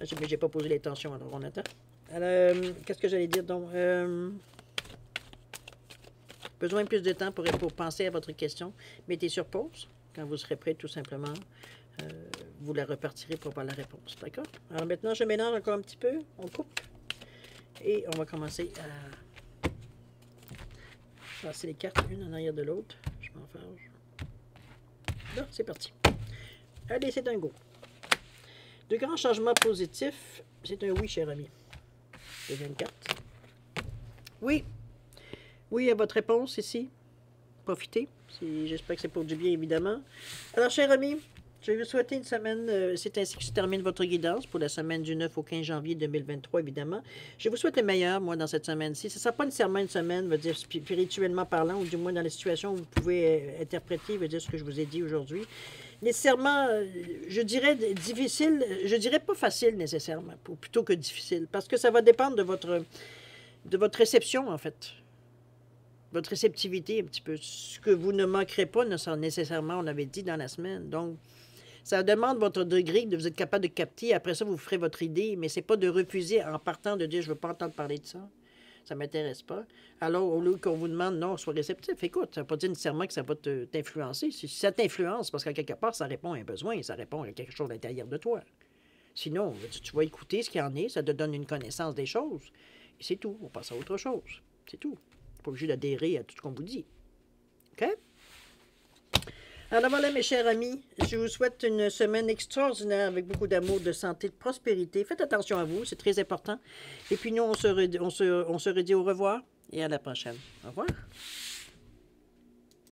Mais je n'ai pas posé les tensions, alors on attend. Alors, qu'est-ce que j'allais dire donc? Besoin de plus de temps pour penser à votre question. Mettez sur pause. Quand vous serez prêt, tout simplement, vous la repartirez pour avoir la réponse. D'accord? Alors maintenant, je mélange encore un petit peu. On coupe. Et on va commencer à passer les cartes une en arrière de l'autre. Je m'en fâche. Là, c'est parti. Allez, c'est un go. De grands changements positifs. C'est un oui, cher ami. Deuxième carte. Oui. Oui à votre réponse ici. Profitez. J'espère que c'est pour du bien, évidemment. Alors, cher ami, je vais vous souhaiter une semaine. C'est ainsi que se termine votre guidance pour la semaine du 9 au 15 janvier 2023, évidemment. Je vous souhaite le meilleur, moi, dans cette semaine-ci. Ce ne sera pas nécessairement une semaine, veut dire spirituellement parlant, ou du moins dans les situations où vous pouvez interpréter, veut dire ce que je vous ai dit aujourd'hui. Nécessairement, je dirais difficile, je dirais pas facile nécessairement, plutôt que difficile, parce que ça va dépendre de votre réception, en fait. Votre réceptivité, un petit peu. Ce que vous ne manquerez pas nécessairement, on avait dit dans la semaine. Donc, ça demande votre degré de vous êtes capable de capter. Après ça, vous ferez votre idée, mais c'est pas de refuser en partant de dire je veux pas entendre parler de ça. Ça m'intéresse pas. Alors, au lieu qu'on vous demande non, sois réceptif. Écoute, ça ne veut pas dire nécessairement que ça va t'influencer. Si ça t'influence, parce qu'à quelque part, ça répond à un besoin, ça répond à quelque chose à l'intérieur de toi. Sinon, tu vas écouter ce qu'il y en est, ça te donne une connaissance des choses. Et c'est tout. On passe à autre chose. C'est tout. Pas obligé d'adhérer à tout ce qu'on vous dit. OK? Alors voilà, mes chers amis, je vous souhaite une semaine extraordinaire avec beaucoup d'amour, de santé, de prospérité. Faites attention à vous, c'est très important. Et puis nous, on se redit au revoir et à la prochaine. Au revoir.